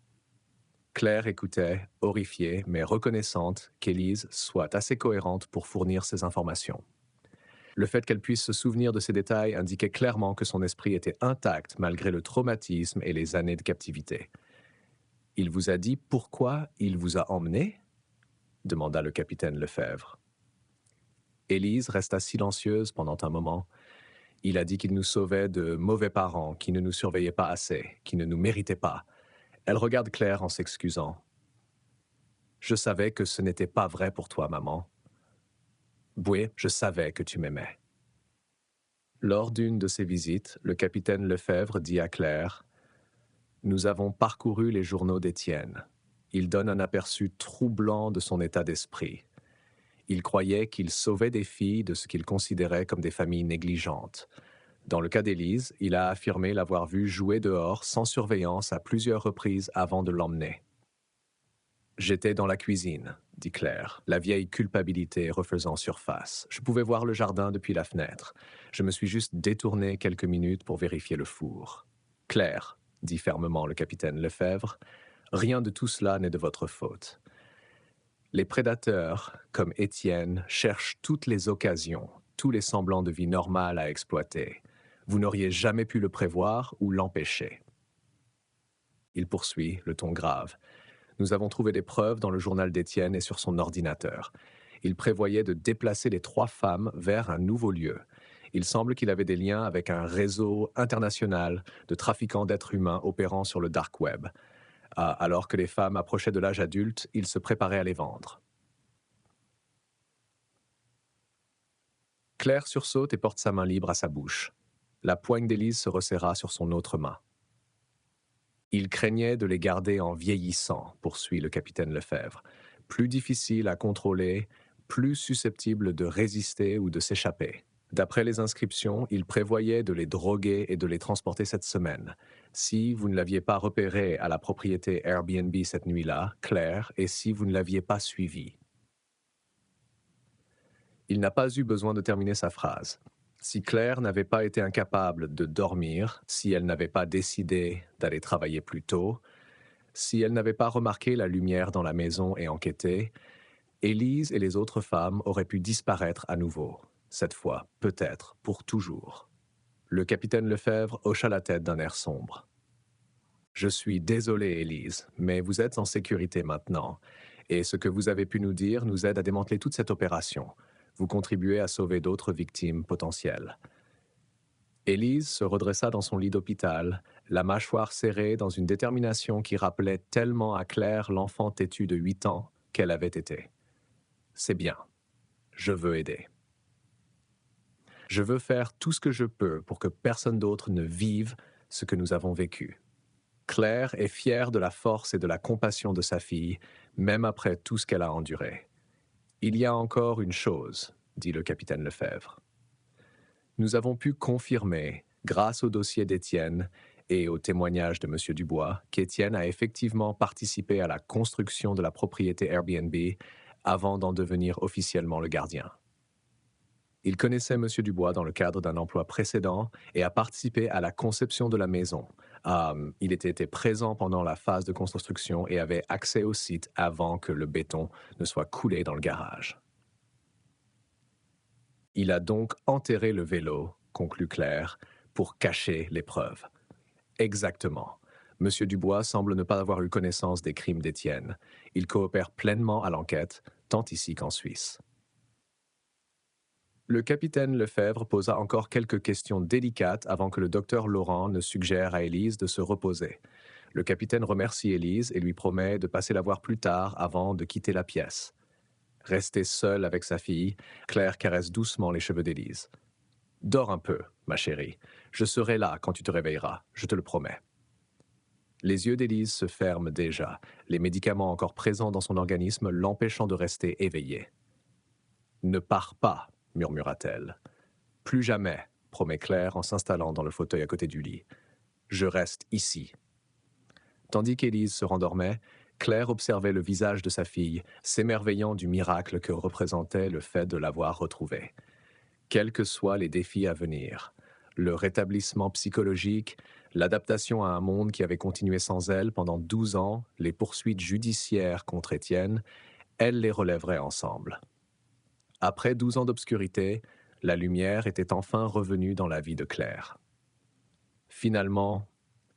Claire écoutait, horrifiée, mais reconnaissante qu'Élise soit assez cohérente pour fournir ces informations. Le fait qu'elle puisse se souvenir de ces détails indiquait clairement que son esprit était intact malgré le traumatisme et les années de captivité. « Il vous a dit pourquoi il vous a emmené ?» demanda le capitaine Lefebvre. Élise resta silencieuse pendant un moment. Il a dit qu'il nous sauvait de mauvais parents, qui ne nous surveillaient pas assez, qui ne nous méritaient pas. Elle regarde Claire en s'excusant. « Je savais que ce n'était pas vrai pour toi, maman. Oui, je savais que tu m'aimais. » Lors d'une de ses visites, le capitaine Lefebvre dit à Claire « Nous avons parcouru les journaux d'Étienne. Il donne un aperçu troublant de son état d'esprit. Il croyait qu'il sauvait des filles de ce qu'il considérait comme des familles négligentes. Dans le cas d'Élise, il a affirmé l'avoir vue jouer dehors sans surveillance à plusieurs reprises avant de l'emmener. « J'étais dans la cuisine, » dit Claire, la vieille culpabilité refaisant surface. « Je pouvais voir le jardin depuis la fenêtre. Je me suis juste détourné quelques minutes pour vérifier le four. »« Claire, » dit fermement le capitaine Lefebvre, « rien de tout cela n'est de votre faute. Les prédateurs, comme Étienne, cherchent toutes les occasions, tous les semblants de vie normale à exploiter. Vous n'auriez jamais pu le prévoir ou l'empêcher. » Il poursuit, le ton grave. Nous avons trouvé des preuves dans le journal d'Étienne et sur son ordinateur. Il prévoyait de déplacer les 3 femmes vers un nouveau lieu. Il semble qu'il avait des liens avec un réseau international de trafiquants d'êtres humains opérant sur le dark web. Alors que les femmes approchaient de l'âge adulte, il se préparait à les vendre. Claire sursaute et porte sa main libre à sa bouche. La poigne d'Élise se resserra sur son autre main. Il craignait de les garder en vieillissant, poursuit le capitaine Lefebvre. Plus difficile à contrôler, plus susceptible de résister ou de s'échapper. D'après les inscriptions, il prévoyait de les droguer et de les transporter cette semaine. Si vous ne l'aviez pas repéré à la propriété Airbnb cette nuit-là, Claire, et si vous ne l'aviez pas suivi. Il n'a pas eu besoin de terminer sa phrase. Si Claire n'avait pas été incapable de dormir, si elle n'avait pas décidé d'aller travailler plus tôt, si elle n'avait pas remarqué la lumière dans la maison et enquêté, Élise et les autres femmes auraient pu disparaître à nouveau. Cette fois, peut-être, pour toujours. Le capitaine Lefebvre hocha la tête d'un air sombre. « Je suis désolé, Élise, mais vous êtes en sécurité maintenant, et ce que vous avez pu nous dire nous aide à démanteler toute cette opération. Vous contribuez à sauver d'autres victimes potentielles. » Élise se redressa dans son lit d'hôpital, la mâchoire serrée dans une détermination qui rappelait tellement à Claire l'enfant têtu de 8 ans qu'elle avait été. « C'est bien. Je veux aider. Je veux faire tout ce que je peux pour que personne d'autre ne vive ce que nous avons vécu. » Claire est fière de la force et de la compassion de sa fille, même après tout ce qu'elle a enduré. « Il y a encore une chose, » dit le capitaine Lefebvre. Nous avons pu confirmer, grâce au dossier d'Étienne et au témoignage de M. Dubois, qu'Étienne a effectivement participé à la construction de la propriété Airbnb avant d'en devenir officiellement le gardien. Il connaissait M. Dubois dans le cadre d'un emploi précédent et a participé à la conception de la maison. Il était présent pendant la phase de construction et avait accès au site avant que le béton ne soit coulé dans le garage. Il a donc enterré le vélo, conclut Claire, pour cacher les preuves. Exactement. M. Dubois semble ne pas avoir eu connaissance des crimes d'Étienne. Il coopère pleinement à l'enquête, tant ici qu'en Suisse. Le capitaine Lefebvre posa encore quelques questions délicates avant que le docteur Laurent ne suggère à Élise de se reposer. Le capitaine remercie Élise et lui promet de passer la voir plus tard avant de quitter la pièce. Restée seule avec sa fille, Claire caresse doucement les cheveux d'Élise. « Dors un peu, ma chérie. Je serai là quand tu te réveilleras, je te le promets. » Les yeux d'Élise se ferment déjà, les médicaments encore présents dans son organisme l'empêchant de rester éveillée. « Ne pars pas, » murmura-t-elle. « Plus jamais, » promet Claire en s'installant dans le fauteuil à côté du lit. « Je reste ici. » Tandis qu'Élise se rendormait, Claire observait le visage de sa fille, s'émerveillant du miracle que représentait le fait de l'avoir retrouvée. Quels que soient les défis à venir, le rétablissement psychologique, l'adaptation à un monde qui avait continué sans elle pendant 12 ans, les poursuites judiciaires contre Étienne, elle les relèverait ensemble. Après 12 ans d'obscurité, la lumière était enfin revenue dans la vie de Claire. Finalement,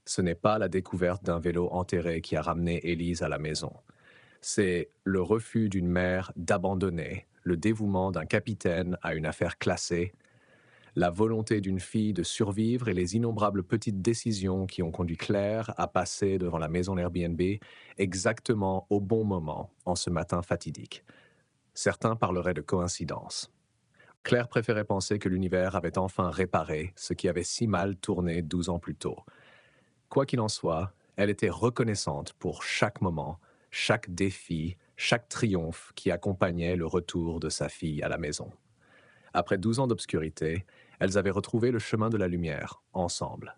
ce n'est pas la découverte d'un vélo enterré qui a ramené Élise à la maison. C'est le refus d'une mère d'abandonner, le dévouement d'un capitaine à une affaire classée, la volonté d'une fille de survivre et les innombrables petites décisions qui ont conduit Claire à passer devant la maison Airbnb exactement au bon moment en ce matin fatidique. Certains parleraient de coïncidence. Claire préférait penser que l'univers avait enfin réparé ce qui avait si mal tourné 12 ans plus tôt. Quoi qu'il en soit, elle était reconnaissante pour chaque moment, chaque défi, chaque triomphe qui accompagnait le retour de sa fille à la maison. Après 12 ans d'obscurité, elles avaient retrouvé le chemin de la lumière, ensemble.